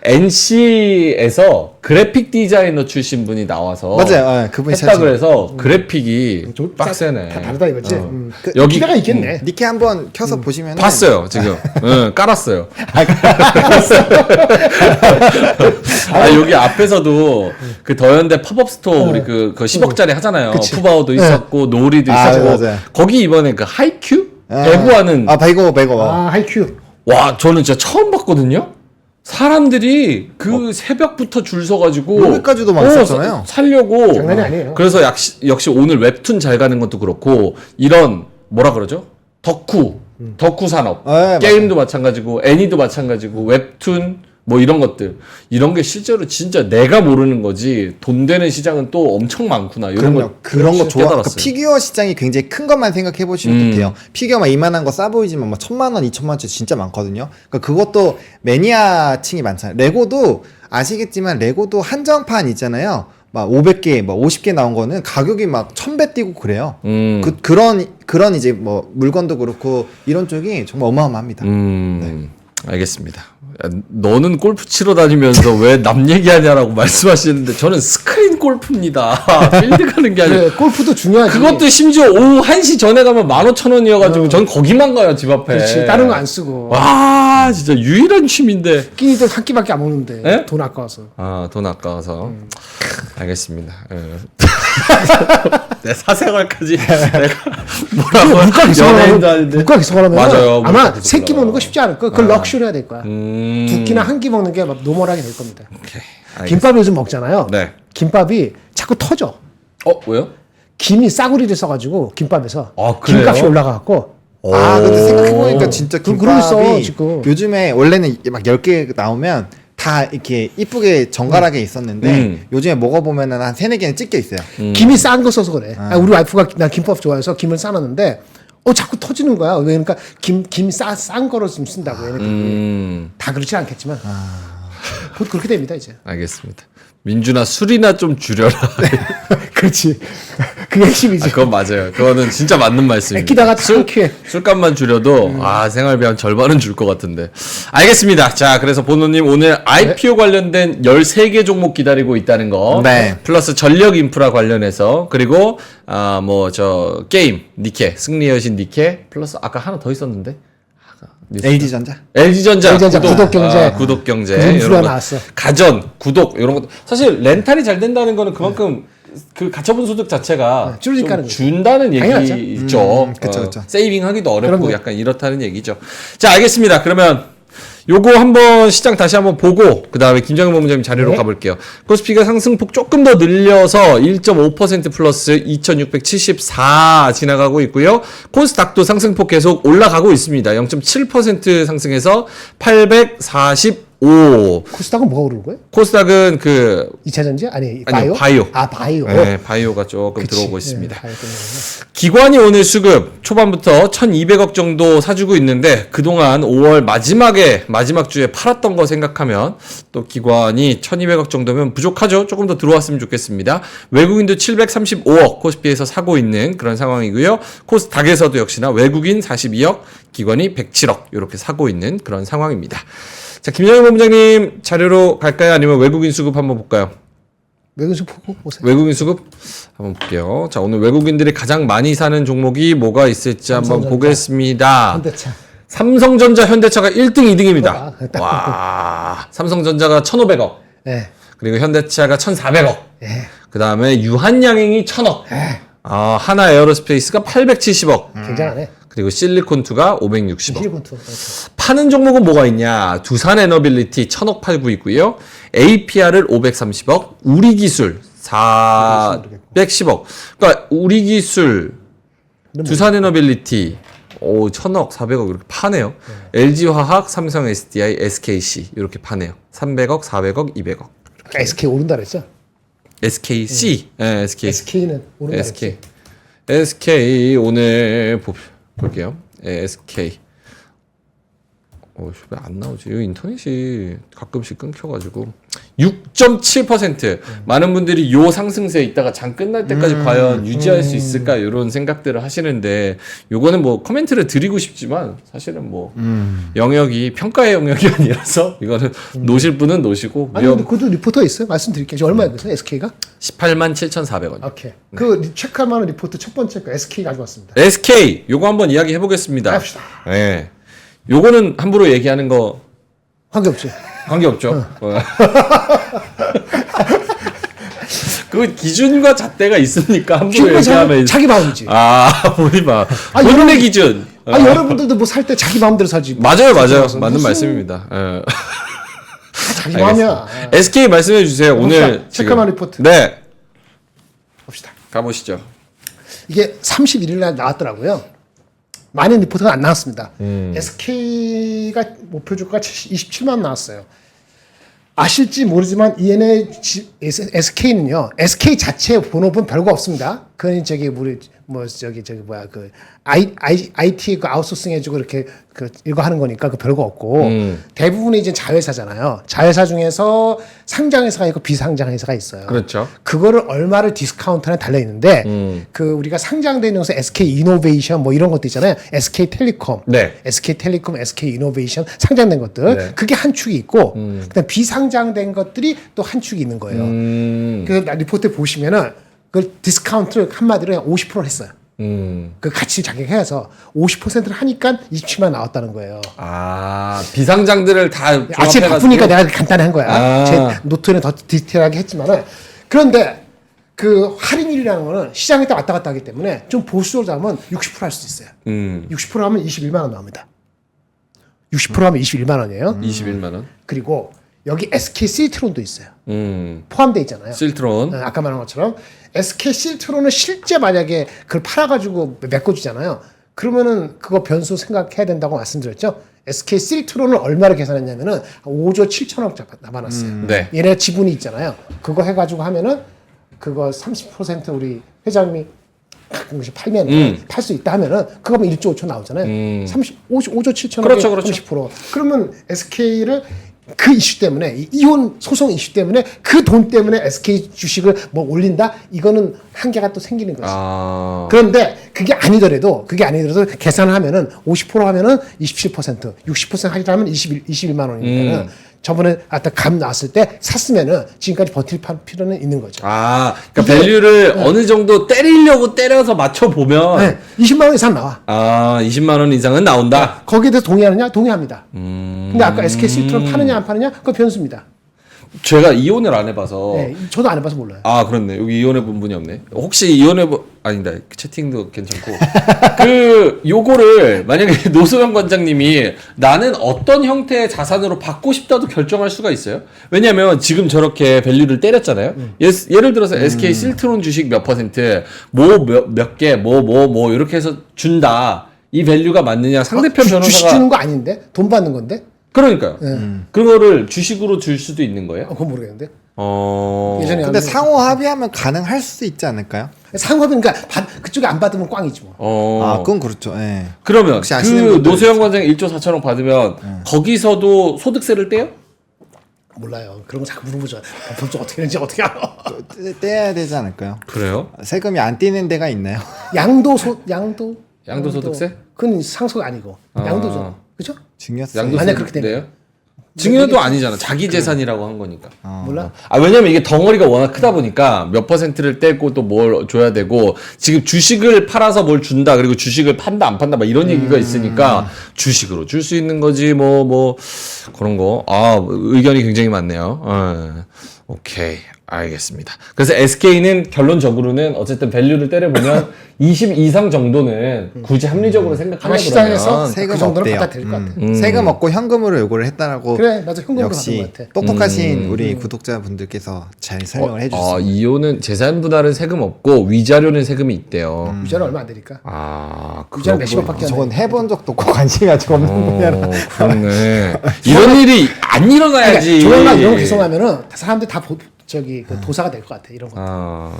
NC에서 그래픽 디자이너 출신 분이 나와서 맞아요. 그분이 했다 잘 그래서 그래픽이 빡세네. 다 다르다 이거지. 여기- 기대가 있겠네. 니케 한번 켜서 보시면 봤어요 지금. 응, 깔았어요. 여기 앞에서도 그 더현대 팝업 스토어 우리 그 10억짜리 하잖아요. 푸바오도 있었고 노리도 있었고 맞아요. 거기 이번에 그 하이큐 배구하는 배고. 하이큐. 와 저는 진짜 처음 봤거든요. 사람들이 그 새벽부터 줄 서가지고 여기까지도 막 있었잖아요. 살려고. 장난이 아니에요. 그래서 역시 오늘 웹툰 잘 가는 것도 그렇고 이런 뭐라 그러죠? 덕후 산업. 네, 게임도 마찬가지고 애니도 마찬가지고 웹툰 뭐 이런 것들 이런 게 실제로 진짜 내가 모르는 거지 돈 되는 시장은 또 엄청 많구나 이런 그럼요. 거 그런 거 좋아. 깨달았어요. 피규어 시장이 굉장히 큰 것만 생각해 보시면 돼요. 피규어 막 이만한 거 싸 보이지만 막 1,000만 원, 2,000만 원짜리 진짜 많거든요. 그러니까 그것도 매니아층이 많잖아요. 레고도 아시겠지만 레고도 한정판 있잖아요. 막 500개, 막 50개 나온 거는 가격이 막 1,000배 뛰고 그래요. 그런 이제 뭐 물건도 그렇고 이런 쪽이 정말 어마어마합니다. 알겠습니다. 야, 너는 골프 치러 다니면서 왜 남 얘기하냐라고 말씀하시는데 저는 스크린 골프입니다. 필드 가는 게 아니라 네, 골프도 중요하지. 그것도 심지어 오후 1시 전에 가면 15,000원이어가지고 전 거기만 가요 집 앞에. 그렇지. 다른 거 안 쓰고. 와 진짜 유일한 취미인데. 끼니들 한 끼밖에 안 먹는데 예? 돈 아까워서. 돈 아까워서. 알겠습니다. 내 사생활까지 내가 뭐라고 물가 연예인도 개성하면 아닌데. 물가 개성하면 맞아요. 아마 물가 세 끼 개성하면. 먹는 거 쉽지 않을 거. 그걸 럭셔리 해야 될 거야. 두 끼나 한 끼 먹는 게 막 노멀하게 될 겁니다. 오케이. 김밥 요즘 먹잖아요. 네. 김밥이 자꾸 터져. 왜요? 김이 싸구리를 써가지고 김밥에서 그래요? 김값이 올라가갖고. 근데 생각해보니까 진짜 그러고 있어, 김밥이 지금. 요즘에 원래는 막 10개 나오면 다 이렇게 이쁘게 정갈하게 있었는데 요즘에 먹어보면은 한 3-4개는 찢겨 있어요. 김이 싼 거 써서 그래. 우리 와이프가 나 김밥 좋아해서 김을 싸놨는데 자꾸 터지는 거야. 그러니까 김 싼 거로 좀 쓴다고. 얘네들. 다 그렇지 않겠지만 곧 그렇게 됩니다 이제. 알겠습니다. 민준아 술이나 좀 줄여라. 그렇지. 그게 핵심이지. 그건 맞아요. 그거는 진짜 맞는 말씀입니다. 아끼다가 창피해. 술값만 줄여도 생활비 한 절반은 줄 것 같은데. 알겠습니다. 자, 그래서 보노님 오늘 IPO 관련된 13개 종목 기다리고 있다는 거. 네. 플러스 전력 인프라 관련해서 그리고 게임 니케 승리 여신 니케 플러스 아까 하나 더 있었는데. LG전자. LG전자 구독경제. 구독경제 그 인프라 이런 거. 나왔어. 가전 구독 이런 것 사실 렌탈이 잘 된다는 거는 그만큼 그 가처분 소득 자체가 줄어들까는 좀 준다는 당연하죠. 얘기 있죠. 그쵸. 세이빙하기도 어렵고 그럼요. 약간 이렇다는 얘기죠. 자, 알겠습니다. 그러면 요거 한번 시장 다시 한번 보고 그 다음에 김정일 본부장님 자리로 네. 가볼게요. 코스피가 상승폭 조금 더 늘려서 1.5% 플러스 2,674 지나가고 있고요. 코스닥도 상승폭 계속 올라가고 있습니다. 0.7% 상승해서 845. 코스닥은 뭐가 오르는 거예요? 코스닥은 그 2차 전지? 아니, 아니요, 바이오? 바이오. 아, 바이오. 네, 바이오가 조금 그치. 들어오고 있습니다. 네, 바이오 때문에. 기관이 오늘 수급 초반부터 1,200억 정도 사주고 있는데 그동안 5월 마지막 주에 팔았던 거 생각하면 또 기관이 1,200억 정도면 부족하죠. 조금 더 들어왔으면 좋겠습니다. 외국인도 735억 코스피에서 사고 있는 그런 상황이고요. 코스닥에서도 역시나 외국인 42억, 기관이 107억 이렇게 사고 있는 그런 상황입니다. 자, 김정일 본부장님 자료로 갈까요? 아니면 외국인 수급 한번 볼까요? 외국인 보고 보세요. 외국인 수급 한번 볼게요. 자, 오늘 외국인들이 가장 많이 사는 종목이 뭐가 있을지 한번 삼성전자. 보겠습니다. 현대차. 삼성전자, 현대차가 1등, 2등입니다. 딱 와, 삼성전자가 1,500억, 예. 그리고 현대차가 1,400억, 예. 그 다음에 유한양행이 1,000억, 하나 에어로스페이스가 870억, 굉장하네. 그리고 실리콘2가 560억. 실리콘투. 파는 종목은 뭐가 있냐? 두산에너빌리티 1,000억 팔고 있고요. APR을 530억, 우리기술 410억. 그러니까 우리기술, 두산에너빌리티 1,000억, 400억 이렇게 파네요. LG화학, 삼성 SDI, SKC 이렇게 파네요. 300억, 400억, 200억. SK 오른다 그랬죠? SKC, 네, SK. SK는 오른다 SK. SK 오늘 볼게요. SK. 왜 안 나오지? 이 인터넷이 가끔씩 끊겨가지고 6.7%. 많은 분들이 요 상승세에 있다가 장 끝날 때까지 과연 유지할 수 있을까 이런 생각들을 하시는데 요거는 뭐 코멘트를 드리고 싶지만 사실은 뭐 영역이 평가의 영역이 아니라서 이거는 노실 분은 노시고 아니, 근데 그것도 리포터 있어요? 말씀드릴게요. 지금 얼마에 그래서 SK가? 18만 7,400원. 오케이. 그 체크할 만한 리포트 첫 번째 거 SK 가져왔습니다. SK 요거 한번 이야기 해보겠습니다. 합시다. 네. 요거는 함부로 얘기하는 거 관계없지. 관계없죠. 그 기준과 잣대가 있으니까 함부로 얘기하면 자기 마음이지. 본인 마 아니, 본인의 여러분- 기준. 아니 여러분들도 뭐 살 때 자기 마음대로 사지. 맞아요. 무슨- 맞는 말씀입니다. 예. 자기 마음이야. SK 말씀해 주세요. 오늘 체크만 리포트. 네, 봅시다. 가보시죠. 이게 31일 날 나왔더라고요. 많은 리포트가 안 나왔습니다. SK가 목표 주가가 27만 나왔어요. 아실지 모르지만 ENA SK는요. SK 자체 본업은 별거 없습니다. 그건 저기 IT 그 아웃소싱 해주고 이렇게 이거 하는 거니까 그 별거 없고 대부분이 이제 자회사잖아요. 자회사 중에서 상장회사가 있고 비상장회사가 있어요. 그렇죠. 그거를 얼마를 디스카운트나 달려 있는데 그 우리가 상장된 용서 SK 이노베이션 뭐 이런 것도 있잖아요. SK 텔레콤, 네. SK 텔레콤, SK 이노베이션 상장된 것들 네. 그게 한 축이 있고 그다음 비상장된 것들이 또 한 축이 있는 거예요. 그 리포트 보시면은 그 디스카운트를 한마디로 그냥 50%를 했어요. 그 같이 자격해서 50%를 하니까 27만 나왔다는 거예요. 비상장들을 다 아침에 조합해가지고- 바쁘니까 내가 간단히 한 거야. 아. 제 노트는 더 디테일하게 했지만은 그런데 그 할인율이라는 거는 시장에 딱 왔다 갔다 하기 때문에 좀 보수적으로 잡으면 60% 할 수도 있어요. 60% 하면 21만 원 나옵니다. 60% 하면 21만 원이에요. 21만 원. 그리고 여기 SK 실트론도 있어요. 포함되어 있잖아요. 실트론. 아까 말한 것처럼 SK 실트론은 실제 만약에 그걸 팔아가지고 메꿔주잖아요. 그러면은 그거 변수 생각해야 된다고 말씀드렸죠. SK 실트론을 얼마를 계산했냐면은 5조 7천억 잡아놨어요. 네. 얘네 지분이 있잖아요. 그거 해가지고 하면은 그거 30% 우리 회장님이 가끔씩 팔면은 팔 수 있다 하면은 그거면 1조 5천 나오잖아요. 5조 7천억에 그렇죠, 그렇죠. 30%. 그러면 SK를 그 이슈 때문에 이 이혼 소송 이슈 때문에 그 돈 때문에 SK 주식을 뭐 올린다 이거는 한계가 또 생기는 거지. 그런데 그게 아니더라도 계산을 하면은 50% 하면은 27% 60% 하려면 21만 원이니까는 저번에 아까 감 나왔을 때 샀으면은 지금까지 버틸 필요는 있는 거죠. 그러니까 밸류를 어느 정도 때리려고 때려서 맞춰 보면 네, 20만 원 이상 나와. 20만 원 이상은 나온다. 거기에 대해서 동의하느냐? 동의합니다. 근데 아까 SK 스위트론 파느냐 안 파느냐? 그거 변수입니다. 제가 이혼을 안 해봐서. 네, 저도 안 해봐서 몰라요. 그렇네. 여기 이혼해 본 분이 없네. 혹시 아니다. 채팅도 괜찮고. 요거를 만약에 노소영 관장님이 나는 어떤 형태의 자산으로 받고 싶다도 결정할 수가 있어요. 왜냐면 지금 저렇게 밸류를 때렸잖아요. 예를 들어서 SK 실트론 주식 몇 %, 몇 개, 이렇게 해서 준다. 이 밸류가 맞느냐 상대편 변호사가. 주식 주는 거 아닌데? 돈 받는 건데? 그러니까요. 그거를 주식으로 줄 수도 있는 거예요? 그건 모르겠는데. 근데 예전에 하면- 상호 합의하면 가능할 수도 있지 않을까요? 상업은 그러니까 그쪽에 안 받으면 꽝이지 뭐. 그건 그렇죠. 예. 그러면 혹시 아시는 그 분들 노소영 관장 1조 4천억 받으면 거기서도 소득세를 떼요? 몰라요. 그런 거 자꾸 물어보죠. 법적 어떻게 되는지 어떻게 알아? 떼야 되지 않을까요? 그래요? 세금이 안 떼는 데가 있나요? 양도소득세? 그건 상속 아니고 양도죠. 그죠? 증여세. 만약 그렇게 되면. 양도소득세요? 증여도 아니잖아. 자기 재산이라고 한 거니까. 몰라? 왜냐면 이게 덩어리가 워낙 크다 보니까 몇 %를 떼고 또 뭘 줘야 되고 지금 주식을 팔아서 뭘 준다 그리고 주식을 판다 안 판다 막 이런 얘기가 있으니까 주식으로 줄 수 있는 거지 뭐 그런 거. 의견이 굉장히 많네요. 오케이. 알겠습니다. 그래서 SK는 결론적으로는 어쨌든 밸류를 때려보면 20 이상 정도는 굳이 합리적으로 아마 생각하면 시장에서 세금 그 정도는 없대요. 받아들일 것 같아. 세금 없고 현금으로 요구를 했다라고. 그래, 맞아. 현금으로 역시 받은 것 같아. 똑똑하신 우리 구독자분들께서 잘 설명을 해주셨어요. 이혼은 재산 분할은 세금 없고 위자료는 세금이 있대요. 위자료 얼마 안 되니까. 그렇구나. 위자료 몇십억밖에 안 저건 돼. 해본 적도 없고 관심이 아직 없는 분야라. 그렇네. 이런 일이 안 일어나야지. 조용한 이런 거 계속하면은 사람들 다 그 도사가 될 것 같아. 이런 거.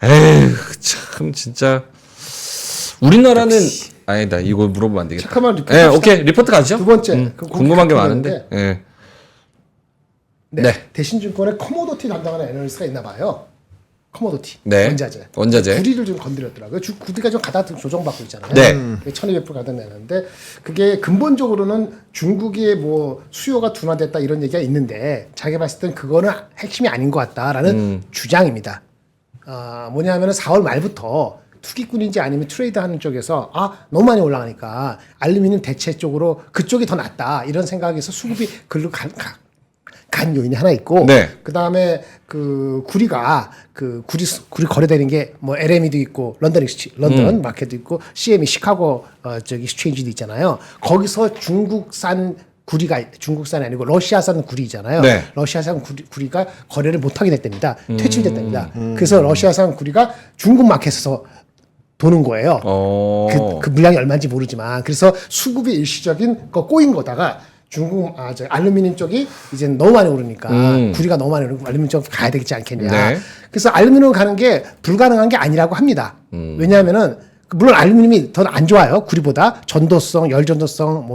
에휴, 참 진짜 우리나라는 아니다. 이거 물어보면 안 되겠다. 잠깐만 리포트 예, 합시다. 오케이. 리포트 가죠. 두 번째. 궁금한 게 많은데. 예. 네. 대신증권의 커모도티 담당하는 애널리스트가 있나 봐요. 커모도티. 네. 원자재. 구리를 좀 건드렸더라고요. 구리가 좀 가다 조정받고 있잖아요. 네. 1200불 가다 내는데 그게 근본적으로는 중국의 뭐 수요가 둔화됐다 이런 얘기가 있는데 자기가 봤을 땐 그거는 핵심이 아닌 것 같다라는 주장입니다. 뭐냐면은 4월 말부터 투기꾼인지 아니면 트레이드하는 쪽에서 너무 많이 올라가니까 알루미늄 대체 쪽으로 그쪽이 더 낫다 이런 생각에서 수급이 글로 간 요인이 하나 있고 네. 그다음에 그 구리가 구리 거래되는 게 뭐 LME도 있고 런던 마켓도 있고 CME 시카고 스트레인지도 있잖아요. 거기서 중국산이 아니고 러시아산 구리잖아요. 네. 러시아산 구리가 거래를 못하게 됐답니다. 퇴출됐답니다. 그래서 러시아산 구리가 중국 마켓에서 도는 거예요. 그 물량이 얼마인지 모르지만 그래서 수급이 일시적인 거 꼬인 거다가 중국 알루미늄 쪽이 이제 너무 많이 오르니까 구리가 너무 많이 오르고 알루미늄 쪽 가야 되겠지 않겠냐. 네. 그래서 알루미늄 가는 게 불가능한 게 아니라고 합니다. 왜냐하면은 물론 알루미늄이 더 안 좋아요. 구리보다 전도성, 열전도성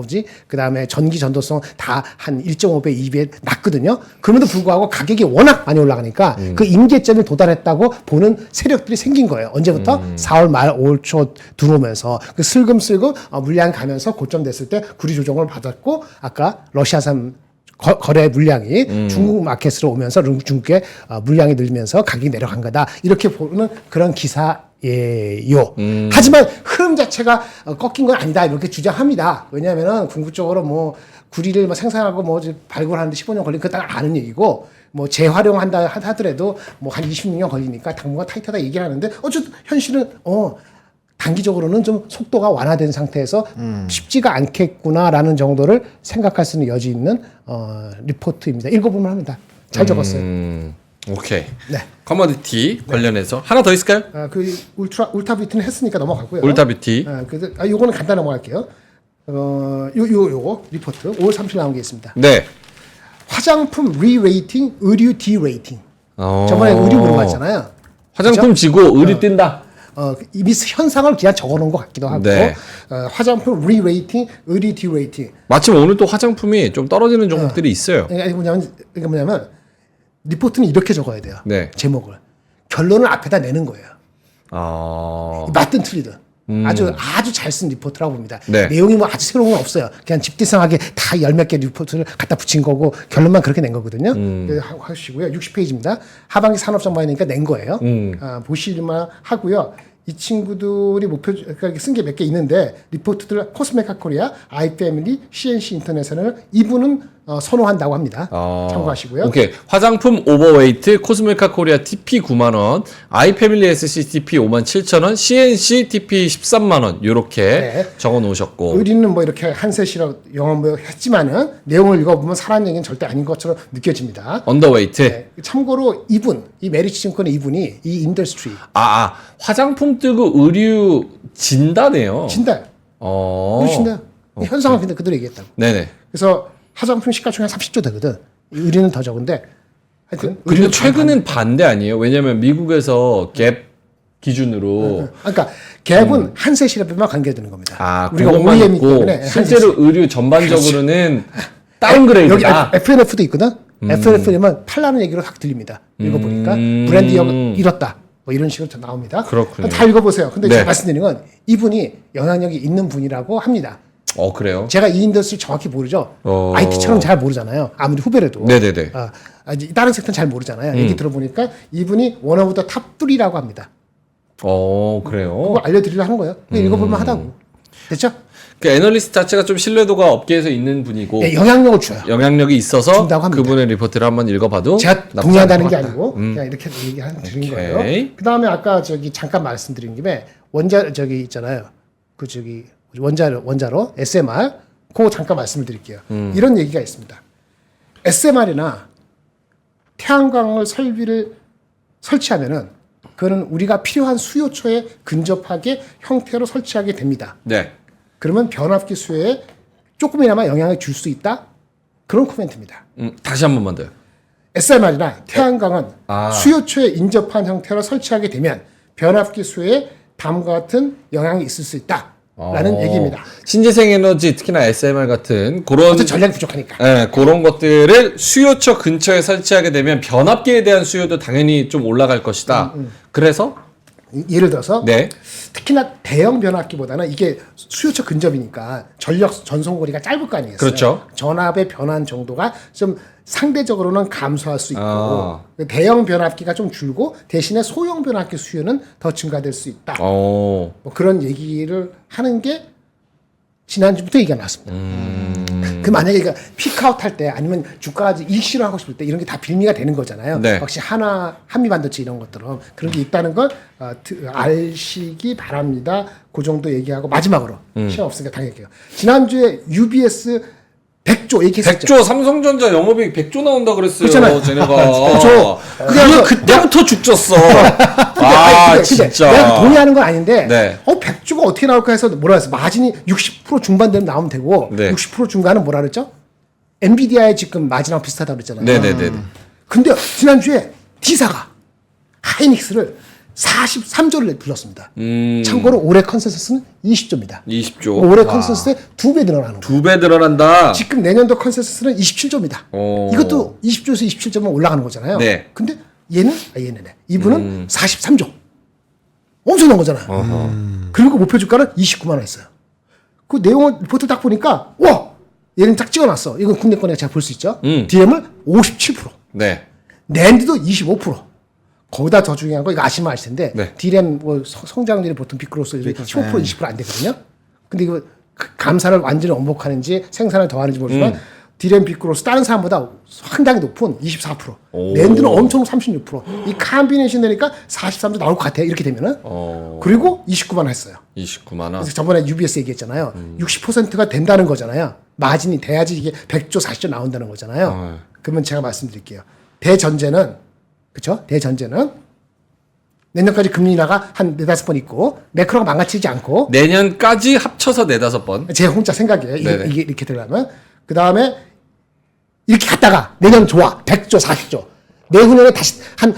그다음에 전기 전도성 다 한 1.5배, 2배 낮거든요. 그럼에도 불구하고 가격이 워낙 많이 올라가니까 그 임계점에 도달했다고 보는 세력들이 생긴 거예요. 언제부터? 4월 말 5월 초 들어오면서 그 슬금슬금 물량이 가면서 고점 됐을 때 구리 조정을 받았고 아까 러시아산 거래 물량이 중국 마켓으로 오면서 중국의 물량이 늘면서 가격이 내려간 거다. 이렇게 보는 그런 기사예요. 하지만 흐름 자체가 꺾인 건 아니다. 이렇게 주장합니다. 왜냐하면 궁극적으로 뭐 구리를 생산하고 발굴하는데 15년 걸린 그거 다 아는 얘기고 뭐 재활용한다 하더라도 뭐 한 26년 걸리니까 당분간 타이트하다 얘기를 하는데 어쨌든 현실은 단기적으로는 좀 속도가 완화된 상태에서 쉽지가 않겠구나라는 정도를 생각할 수 있는 여지 있는 리포트입니다. 읽어보면 합니다. 잘 적었어요. 오케이. 네. 커머디티 관련해서 하나 더 있을까요? 그 울타뷰티는 했으니까 넘어가고요. 울타뷰티. 그래서 요거는 간단히 넘어갈게요. 요거 리포트 5월 30일 나온 게 있습니다. 네. 화장품 리레이팅, 의류 디레이팅. 저번에 의류 물어봤잖아요. 화장품 지고 의류 뜬다. 이미 현상을 그냥 적어놓은 것 같기도 하고 네. 화장품 리레이팅, 의류 디레이팅. 마침 오늘 또 화장품이 좀 떨어지는 종목들이 있어요. 이게 뭐냐면 리포트는 이렇게 적어야 돼요. 네. 제목을 결론을 앞에다 내는 거예요. 맞든 틀리든. 아주 잘 쓴 리포트라고 봅니다. 네. 내용이 뭐 아주 새로운 건 없어요. 그냥 집디성하게 다 열 몇 개 리포트를 갖다 붙인 거고 결론만 그렇게 낸 거거든요. 하시고요. 60페이지입니다. 하반기 산업 전망이니까 낸 거예요. 보실만 하고요. 이 친구들이 그러니까 쓴 게 몇 개 있는데 리포트들 코스메카 코리아, 아이패밀리, CNC 인터내셔널 이분은 선호한다고 합니다. 참고하시고요. 오케이. 화장품 오버웨이트 코스메카 코리아 TP 9만 원, 아이패밀리 SC TP 5만 7천 원, CNC TP 13만 원 요렇게 네. 적어 놓으셨고. 의리는 뭐 이렇게 한셋이라고 영어 뭐 했지만은 내용을 읽어보면 사람 얘기는 절대 아닌 것처럼 느껴집니다. 언더웨이트. 네. 참고로 이 메리츠 증권의 이분이 이 인더스트리 화장품 뜨고 의류 진다네요. 진다. 진다. 현상을 근데 그대로 얘기했다고. 네네. 그래서 화장품 시가총액 30조 되거든. 의류는 더 적은데 하여튼 그리고 최근엔 반대 아니에요? 왜냐면 미국에서 갭 기준으로 그러니까 갭은 한셋이라고만 관계되는 겁니다. 우리가 OEM이기 때문에 실제로 의류 전반적으로는 다운그레이드다. 여기 FNF도 있거든. FNF면 팔라는 얘기로 확 들립니다. 읽어보니까 브랜드력 잃었다. 뭐 이런 식으로 나옵니다. 그렇군요. 다 읽어보세요. 근데 네. 제가 말씀드리는 건 이분이 영향력이 있는 분이라고 합니다. 그래요? 제가 이 인더스트리 정확히 모르죠. IT처럼 잘 모르잖아요. 아무리 후배라도. 네네네. 다른 섹터는 잘 모르잖아요. 얘기 들어보니까 이분이 원 오브 더 탑 3라고 합니다. 그래요? 그거 알려드리려고 하는 거예요. 읽어보면 하다고. 됐죠? 그 애널리스트 자체가 좀 신뢰도가 업계에서 있는 분이고 네, 영향력을 줘요. 영향력이 있어서 준다고 합니다. 그분의 리포트를 한번 읽어봐도 제가 나쁘지 동의한다는 않을 게 것 같다. 아니고 그냥 이렇게 드린 거예요. 오케이. 그 다음에 아까 잠깐 말씀드린 김에 있잖아요. 원자로 SMR 그거 잠깐 말씀을 드릴게요. 이런 얘기가 있습니다. SMR이나 태양광을 설치하면은 그거는 우리가 필요한 수요처에 근접하게 형태로 설치하게 됩니다. 네. 그러면 변압기 수요에 조금이나마 영향을 줄 수 있다? 그런 코멘트입니다. 다시 한 번만 더요. SMR이나 태양광은 수요처에 인접한 형태로 설치하게 되면 변압기 수요에 다음과 같은 영향이 있을 수 있다. 라는 얘기입니다. 신재생 에너지 특히나 SMR 같은 그런 어떤 전략이 부족하니까. 네, 그런 것들을 수요처 근처에 설치하게 되면 변압기에 대한 수요도 당연히 좀 올라갈 것이다. 그래서 예를 들어서 네. 특히나 대형 변압기보다는 이게 수요처 근접이니까 전력 전송거리가 짧을 거 아니겠어요? 그렇죠. 전압의 변환 정도가 좀 상대적으로는 감소할 수 있고 대형 변압기가 좀 줄고 대신에 소형 변압기 수요는 더 증가될 수 있다. 뭐 그런 얘기를 하는 게 지난주부터 얘기가 나왔습니다. 그 만약에 피크아웃 할 때 아니면 주가가 일시로 하고 싶을 때 이런 게 다 빌미가 되는 거잖아요. 네. 역시 한미반도체 이런 것들은 그런 게 있다는 걸 아시기 바랍니다. 그 정도 얘기하고 마지막으로 시간 없으니까 당할게요. 지난주에 UBS 100조 얘기했었죠. 100조 삼성전자 영업이익 100조 나온다 그랬어요. 그렇잖아요. 쟤네가. 그게 그때부터 죽졌어. 진짜. 내가 동의하는 건 아닌데 네. 100조가 어떻게 나올까 해서 뭐라 했어. 마진이 60% 중반대로 나오면 되고 네. 60% 중간은 뭐라 그랬죠? 엔비디아의 지금 마진하고 비슷하다고 그랬잖아요. 네네네. 근데 지난주에 D사가 하이닉스를 43조를 불렀습니다. 참고로 올해 컨센서스는 20조입니다. 20조. 올해 컨센서스의 2배 늘어나는 거예요. 2배 늘어난다. 지금 내년도 컨센서스는 27조입니다. 이것도 20조에서 27조면 올라가는 거잖아요. 네. 근데 이분은 43조. 엄청난 거잖아요. 그리고 목표 주가는 29만 원 했어요. 그 내용을 리포트 딱 보니까 와! 얘는 딱 찍어놨어. 이건 국내 거니까 제가 볼 수 있죠. DM을 57%. 네. 낸드도 25%. 거기다 더 중요한 거 이거 아시면 아실 텐데 네. DRAM 뭐 성장률이 보통 비크로스 15% 20%안 되거든요. 근데 이거 감산을 완전히 원복하는지 생산을 더하는지 모르지만 DRAM 비크로스 다른 사람보다 상당히 높은 24%. 낸드는 엄청 36%. 이 컴비네이션 되니까 43도 나올 것 같아요. 이렇게 되면은. 그리고 29만 원 했어요. 29만 원. 그래서 저번에 UBS 얘기했잖아요. 60%가 된다는 거잖아요. 마진이 돼야지 이게 100조 40조 나온다는 거잖아요. 그러면 제가 말씀드릴게요. 대전제는 그렇죠? 대전제는 내년까지 금리 인하가 한 4-5번 있고 매크로가 망가지지 않고 내년까지 합쳐서 4-5번. 제 혼자 생각이에요. 네네. 이게 이렇게 되려면 그 다음에 이렇게 갔다가 내년 좋아 100조 40조 내후년에 다시 한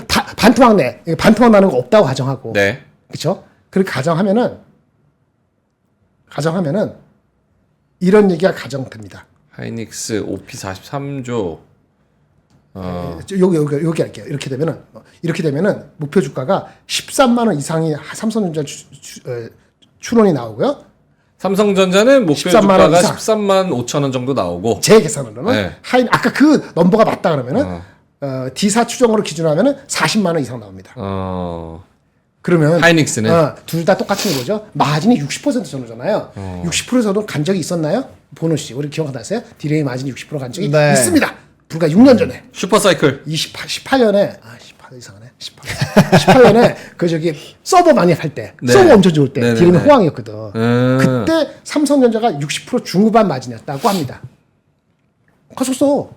반토막 나는 거 없다고 가정하고 네. 그렇죠? 그렇게 가정하면은 이런 얘기가 가정됩니다. 하이닉스 OP 43조. 여기 할게요. 이렇게 되면은 목표 주가가 13만 원 이상이 삼성전자 추론이 나오고요. 삼성전자는 목표 13만 원 주가가 이상. 13만 5천 원 정도 나오고. 제 계산으로는 네. 아까 그 넘버가 맞다 그러면은 D사 추정으로 기준하면은 40만 원 이상 나옵니다. 그러면 하이닉스는? 둘 다 똑같은 거죠. 마진이 60% 정도잖아요. 60% 정도 간 적이 있었나요? 보노 씨, 우리 기억나세요? 디레이 마진이 60%간 적이 네. 있습니다. 불과 6년 전에. 슈퍼사이클. 18년에 18 이상하네. 18년에 그 저기 서버 많이 팔 때, 네. 서버 엄청 좋을 때 네네네. 디램이 호황이었거든. 그때 삼성전자가 60% 중후반 마진이었다고 합니다. 컸었어.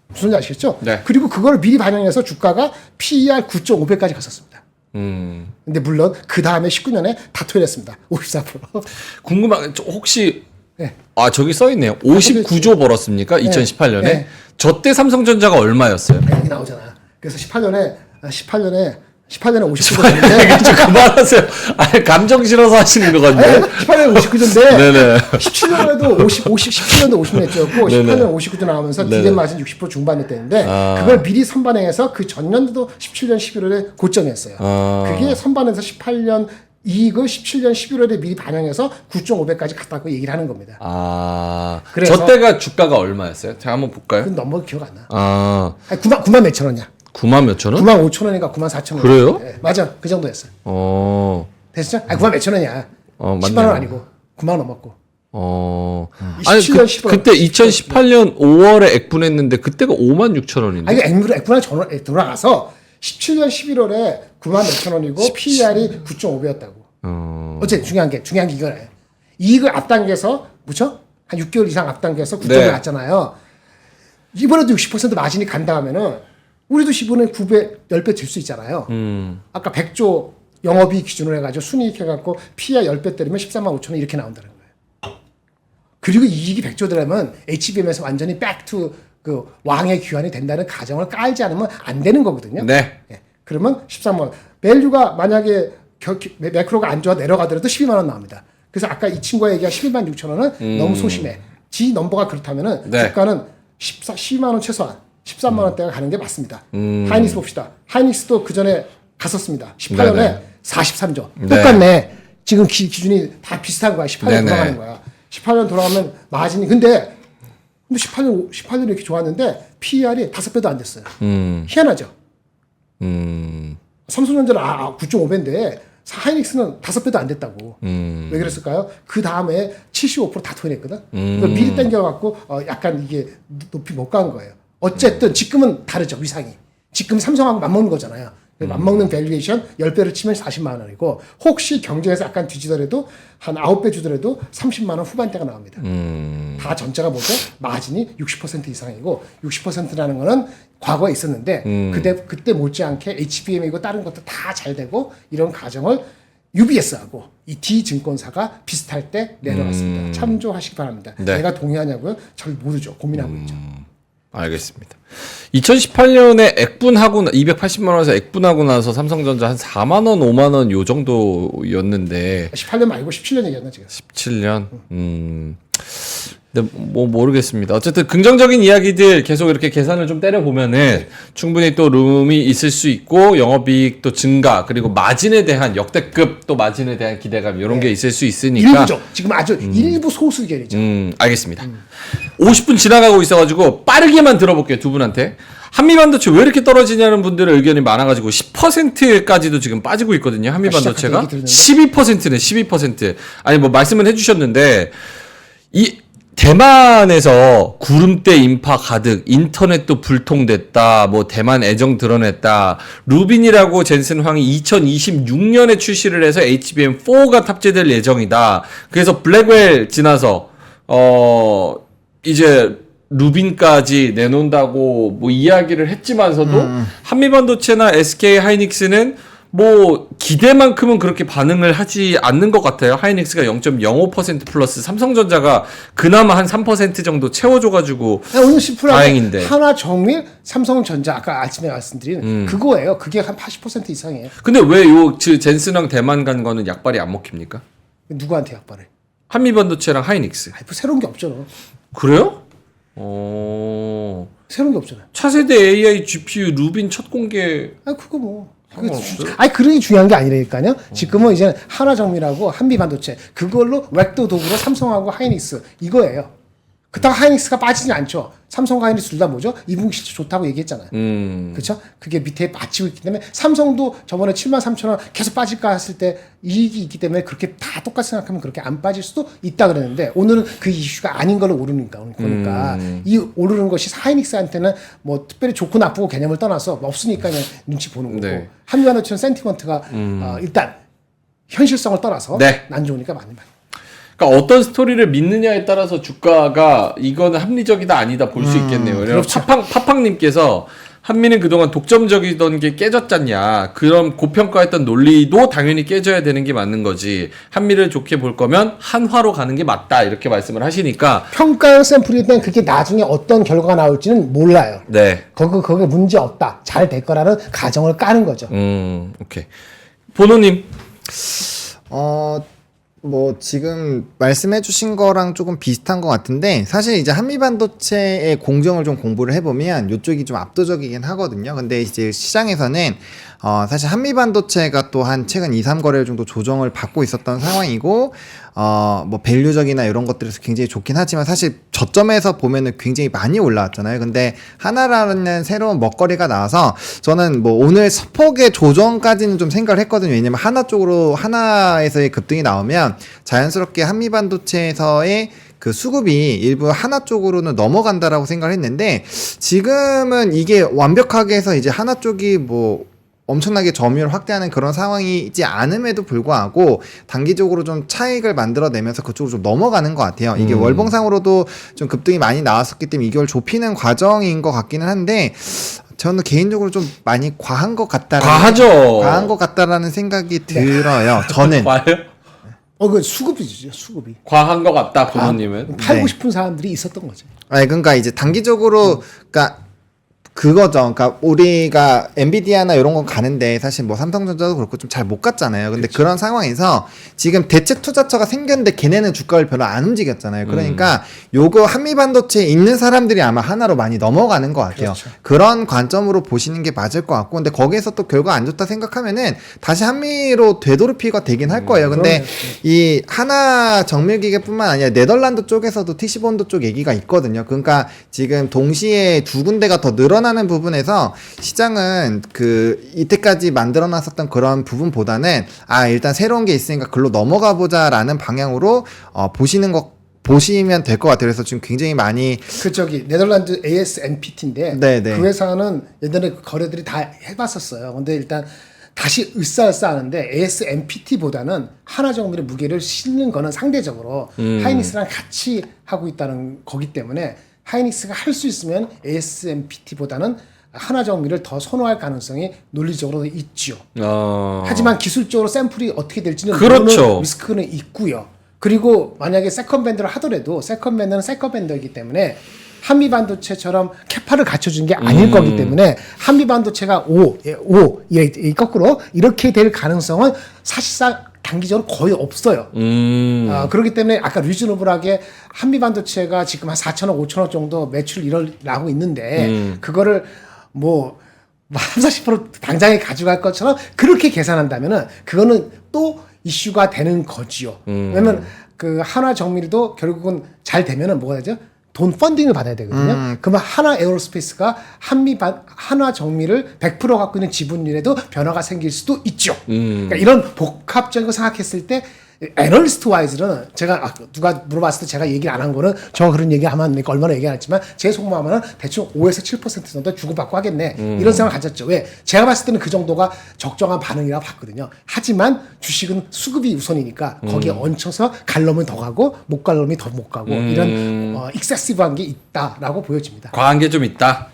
무슨 지 아시겠죠? 네. 그리고 그걸 미리 반영해서 주가가 PER 9.5배까지 갔었습니다. 근데 물론 그 다음에 19년에 다 토해냈습니다. 54%. 궁금한 혹시 네. 저기 써 있네요. 59조 벌었습니까? 2018년에. 네. 저 때 삼성전자가 얼마였어요? 여기 나오잖아. 그래서 18년에 59조 였는데 좀 그만하세요. 아니, 감정 실어서 하시는 거거든요. 18년에 59조인데 네네. 17년에도 17년도 50년대였고 네네. 18년 59조 나오면서 네네. 디램 마진 60% 중반이었는데 그걸 미리 선반행해서 그 전년도도 17년 11월에 고점이었어요. 그게 선반해서 18년 이익을 17년 11월에 미리 반영해서 9.5배까지 갔다고 얘기를 하는 겁니다. 그래서- 저 때가 주가가 얼마였어요? 제가 한번 볼까요? 그 넘버 기억 안 나. 아, 9만 몇천 원이야. 9만 몇천 원? 9만 5천 원인가 9만 4천 원. 그래요? 네, 맞아. 그 정도였어요. 어, 됐죠? 9만 몇천 원이야. 맞네요. 10만 원 아니고 9만 원 넘었고. 아니, 17년 10월. 그때 2018년 5월에 액분했는데 그때가 5만 6천 원인데. 아니, 액분한 돌아가서 17년 11월에 9만 몇천 원이고 PER이 9.5배였다고. 어쨌든 중요한 게 이거예요. 이익을 앞당겨서 무죠? 한 6개월 이상 앞당겨서 9점을 네. 갔잖아요. 이번에도 60% 마진이 간다 하면은 우리도 이번에 9배, 10배 될 수 있잖아요. 아까 100조 영업이익 기준으로 해가지고 순이익 해갖고 PER 10배 때리면 13만 5천 원 이렇게 나온다는 거예요. 그리고 이익이 100조 되려면 HBM에서 완전히 백투 그 왕의 귀환이 된다는 가정을 깔지 않으면 안 되는 거거든요. 네. 예. 그러면 13만 원. 밸류가 만약에 매크로가 안 좋아 내려가더라도 12만 원 나옵니다. 그래서 아까 이 친구가 얘기한 12만 6천 원은 너무 소심해. 지 넘버가 그렇다면은 네. 주가는 12만 원 최소한 13만 원대가 가는 게 맞습니다. 하이닉스 봅시다. 하이닉스도 그 전에 갔었습니다. 18년에 네네. 43조. 네. 똑같네. 지금 기준이 다 비슷한 거야. 18년 네네. 돌아가는 거야. 18년 돌아가면 마진이 근데 18년 이렇게 좋았는데 PER이 5배도 안 됐어요. 희한하죠. 삼성전자는 9.5배인데 하이닉스는 5배도 안 됐다고. 왜 그랬을까요? 그 다음에 75%다 토해냈거든. 그걸 미리 땡겨갖고 약간 이게 높이 못 간 거예요. 어쨌든 지금은 다르죠, 위상이. 지금 삼성하고 맞먹는 거잖아요. 맞먹는 밸류에이션 10배를 치면 40만 원이고 혹시 경쟁에서 약간 뒤지더라도 한 9배 주더라도 30만 원 후반대가 나옵니다. 다 전체가 뭐죠? 마진이 60% 이상이고 60%라는 거는 과거에 있었는데 그때 못지않게 HBM이고 다른 것도 다 잘 되고 이런 가정을 UBS하고 이 D증권사가 비슷할 때 내려왔습니다. 참조하시기 바랍니다. 네. 내가 동의하냐고요? 잘 모르죠. 고민하고 있죠. 알겠습니다. 2018년에 액분하고 280만 원에서 액분하고 나서 삼성전자 한 4만 원, 5만 원 요 정도였는데 18년 말고 17년 얘기했나 지금? 17년. 근데 뭐 모르겠습니다. 어쨌든 긍정적인 이야기들 계속 이렇게 계산을 좀 때려 보면은 충분히 또 룸이 있을 수 있고 영업이익 또 증가 그리고 마진에 대한 역대급 또 마진에 대한 기대감 이런 게 있을 수 있으니까 일부죠. 지금 아주 일부 소수 의견이죠. 알겠습니다. 50분 지나가고 있어가지고 빠르게만 들어볼게요, 두 분한테. 한미반도체 왜 이렇게 떨어지냐는 분들의 의견이 많아가지고 10%까지도 지금 빠지고 있거든요, 한미반도체가. 시작할 때 얘기 12%네, 12%. 아니, 뭐 말씀은 해주셨는데, 이 대만에서 구름대 인파 가득, 인터넷도 불통됐다, 뭐 대만 애정 드러냈다, 루빈이라고 젠슨 황이 2026년에 출시를 해서 HBM4가 탑재될 예정이다. 그래서 블랙웰 지나서, 이제 루빈까지 내놓는다고 뭐 이야기를 했지만서도 한미반도체나 SK 하이닉스는 뭐 기대만큼은 그렇게 반응을 하지 않는 것 같아요. 하이닉스가 0.05% 플러스, 삼성전자가 그나마 한 3% 정도 채워줘가지고 오늘 10% 다행인데. 하나정밀, 삼성전자 아까 아침에 말씀드린 그거예요. 그게 한 80% 이상이에요. 근데 왜 요 젠슨랑 대만 간 거는 약발이 안 먹힙니까? 누구한테 약발해? 한미반도체랑 하이닉스. 뭐 새로운 게 없잖아. 그래요? 새로운 게 없잖아요. 차세대 AI GPU 루빈 첫 공개. 그거 뭐. 상관없어요? 그런 게 중요한 게 아니라니까요. 지금은 이제 하나정밀하고 한미반도체 그걸로 웹도 도구로 삼성하고 하이닉스 이거예요. 그렇다고 하이닉스가 빠지진 않죠. 삼성과 하이닉스 둘 다 뭐죠? 이분기 실적 좋다고 얘기했잖아요. 그렇죠? 그게 밑에 받치고 있기 때문에 삼성도 저번에 73,000원 계속 빠질까 했을 때 이익이 있기 때문에 그렇게 다 똑같이 생각하면 그렇게 안 빠질 수도 있다 그랬는데 오늘은 그 이슈가 아닌 걸로 오르니까 그러니까 이 오르는 것이 하이닉스한테는 뭐 특별히 좋고 나쁘고 개념을 떠나서 없으니까 그냥 눈치 보는 거고 네. 한미반도체는 센티먼트가 일단 현실성을 떠나서 네. 안 좋으니까 많이. 그러니까 어떤 스토리를 믿느냐에 따라서 주가가 이거는 합리적이다 아니다 볼 수 있겠네요. 그렇죠. 파팡님께서 한미는 그동안 독점적이던 게 깨졌잖냐. 그럼 고평가했던 논리도 당연히 깨져야 되는 게 맞는 거지. 한미를 좋게 볼 거면 한화로 가는 게 맞다. 이렇게 말씀을 하시니까. 평가형 샘플일 땐 그게 나중에 어떤 결과가 나올지는 몰라요. 네. 거기 문제 없다. 잘 될 거라는 가정을 까는 거죠. 오케이. 보노님. 뭐 지금 말씀해주신 거랑 조금 비슷한 것 같은데 사실 이제 한미반도체의 공정을 좀 공부를 해보면 이쪽이 좀 압도적이긴 하거든요. 근데 이제 시장에서는 사실 한미반도체가 또한 최근 2, 3거래일 정도 조정을 받고 있었던 상황이고 뭐 밸류적이나 이런 것들에서 굉장히 좋긴 하지만 사실 저점에서 보면은 굉장히 많이 올라왔잖아요. 근데 하나라는 새로운 먹거리가 나와서 저는 뭐 오늘 소폭의 조정까지는 좀 생각을 했거든요. 왜냐면 하나에서의 급등이 나오면 자연스럽게 한미반도체에서의 그 수급이 일부 하나 쪽으로는 넘어간다라고 생각을 했는데 지금은 이게 완벽하게 해서 이제 하나 쪽이 뭐 엄청나게 점유율 확대하는 그런 상황이지 않음에도 불구하고 단기적으로 좀 차익을 만들어내면서 그쪽으로 좀 넘어가는 것 같아요. 이게 월봉상으로도 좀 급등이 많이 나왔었기 때문에 이걸 좁히는 과정인 것 같기는 한데 저는 개인적으로 좀 많이 과한 것 같다라는 생각이 들어요. 저는. 과해요? 그 수급이죠, 수급이. 과한 것 같다, 보노님은. 팔고 네. 싶은 사람들이 있었던 거죠. 그러니까 이제 단기적으로, 그러니까 그거죠. 그러니까 우리가 엔비디아나 이런 거 가는데 사실 뭐 삼성전자도 그렇고 좀 잘 못 갔잖아요. 근데 그런 상황에서 지금 대체 투자처가 생겼는데 걔네는 주가를 별로 안 움직였잖아요. 그러니까 요거 한미반도체에 있는 사람들이 아마 하나로 많이 넘어가는 것 같아요. 그렇죠. 그런 관점으로 보시는 게 맞을 것 같고, 근데 거기에서 또 결과 안 좋다 생각하면은 다시 한미로 되돌이피가 되긴 할 거예요. 근데 이 하나 정밀기계뿐만 아니라 네덜란드 쪽에서도 TC본도 쪽 얘기가 있거든요. 그러니까 지금 동시에 두 군데가 더 늘어나는 부분에서 시장은 그 이때까지 만들어놨었던 그런 부분보다는 일단 새로운 게 있으니까 글로 넘어가 보자라는 방향으로 보시면 될 것 같아요. 그래서 지금 굉장히 많이 네덜란드 ASMPT인데 네네. 그 회사는 예전에 거래들이 다 해봤었어요. 근데 일단 다시 으쌰으쌰하는데 ASMPT보다는 하나정밀의 무게를 실는 거는 상대적으로 하이닉스랑 같이 하고 있다는 거기 때문에 하이닉스가 할 수 있으면 ASMPT보다는 하나정밀을 더 선호할 가능성이 논리적으로 있죠. 하지만 기술적으로 샘플이 어떻게 될지는 그렇죠. 모르는 리스크는 있고요. 그리고 만약에 세컨밴드를 하더라도 세컨밴드는 세컨밴드이기 때문에 한미반도체처럼 캐파를 갖춰준 게 아닐 거기 때문에 한미반도체가 거꾸로 이렇게 될 가능성은 사실상 단기적으로 거의 없어요. 그렇기 때문에 아까 리즈너블하게 한미반도체가 지금 한 4천억, 5천억 정도 매출 일어나고 있는데 그거를 뭐 30~40% 당장에 가져갈 것처럼 그렇게 계산한다면은 그거는 또 이슈가 되는 거지요. 왜냐면 그 하나 정밀도 결국은 잘 되면은 뭐가 되죠? 돈 펀딩을 받아야 되거든요. 그러면 하나 에어로스페이스가 하나 정밀을 100% 갖고 있는 지분율에도 변화가 생길 수도 있죠. 그러니까 이런 복합적인 거 생각했을 때 애널리스트 와이즈는 제가 누가 물어봤을 때 제가 얘기를 안 한 거는 저 그런 얘기 하면 내가 얼마나 얘기 안 했지만 제 속마음은 대충 5에서 7% 정도 주고받고 하겠네 이런 생각을 가졌죠. 왜? 제가 봤을 때는 그 정도가 적정한 반응이라고 봤거든요. 하지만 주식은 수급이 우선이니까 거기에 얹혀서 갈 놈은 더 가고 못 갈 놈이 더 못 가고 이런 익세시브한 게 있다라고 보여집니다. 과한 게 좀 있다.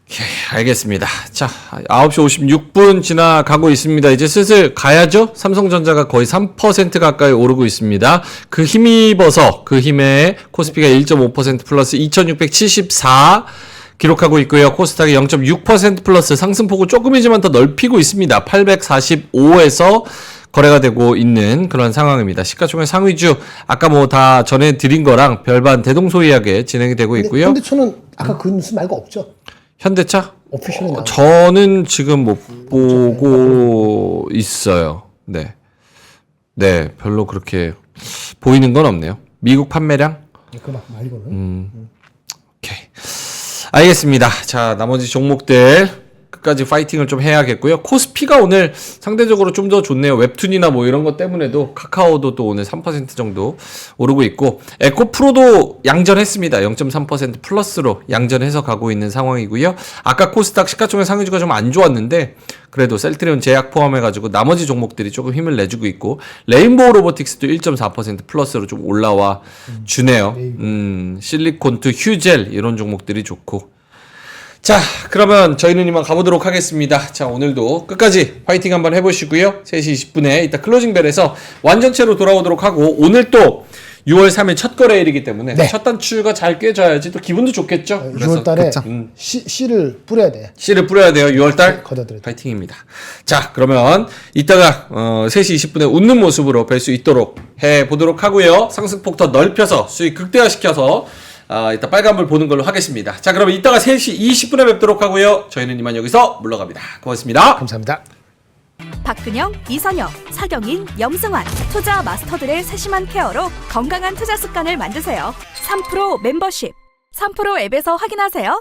오케이, 알겠습니다. 자, 9시 56분 지나가고 있습니다. 이제 슬슬 가야죠? 삼성전자가 거의 3% 가까이 오르고 있습니다. 그 힘입어서 그 힘에 코스피가 1.5% 플러스 2674 기록하고 있고요. 코스닥이 0.6% 플러스 상승폭을 조금이지만 더 넓히고 있습니다. 845에서 거래가 되고 있는 그런 상황입니다. 시가총액 상위주 아까 뭐 다 전해드린 거랑 별반 대동소이하게 진행이 되고 있고요. 현대차는 아까 그 뉴스 말고 없죠? 현대차? 오피셜에 나와. 저는 지금 못 보고 있어요. 네. 네, 별로 그렇게 보이는 건 없네요. 미국 판매량? 그 말고는. 오케이. 알겠습니다. 자, 나머지 종목들 끝까지 파이팅을 좀 해야겠고요. 코스피가 오늘 상대적으로 좀 더 좋네요. 웹툰이나 뭐 이런 것 때문에도 카카오도 또 오늘 3% 정도 오르고 있고, 에코프로도 양전했습니다. 0.3% 플러스로 양전해서 가고 있는 상황이고요. 아까 코스닥 시가총액 상위주가 좀 안 좋았는데 그래도 셀트리온 제약 포함해가지고 나머지 종목들이 조금 힘을 내주고 있고, 레인보우 로보틱스도 1.4% 플러스로 좀 올라와 주네요. 실리콘투, 휴젤 이런 종목들이 좋고. 자, 그러면 저희는 이만 가보도록 하겠습니다. 자, 오늘도 끝까지 파이팅 한번 해보시고요. 3시 20분에 이따 클로징벨에서 완전체로 돌아오도록 하고, 오늘 또 6월 3일 첫 거래일이기 때문에 네. 첫 단추가 잘 꿰져야지 또 기분도 좋겠죠. 그래서 6월달에 씨를 뿌려야 돼. 씨를 뿌려야 돼요. 6월달 걷어들여야 돼. 파이팅입니다. 자, 그러면 이따가 3시 20분에 웃는 모습으로 뵐 수 있도록 해보도록 하고요. 상승폭 더 넓혀서 수익 극대화시켜서 이따 빨간불 보는 걸로 하겠습니다. 자, 그러면 이따가 3시 20분에 뵙도록 하고요. 저희는 이만 여기서 물러갑니다. 고맙습니다. 감사합니다. 박근영, 이선영, 사경인, 염승환 투자 마스터들의 세심한 케어로 건강한 투자 습관을 만드세요. 3프로 멤버십 3프로 앱에서 확인하세요.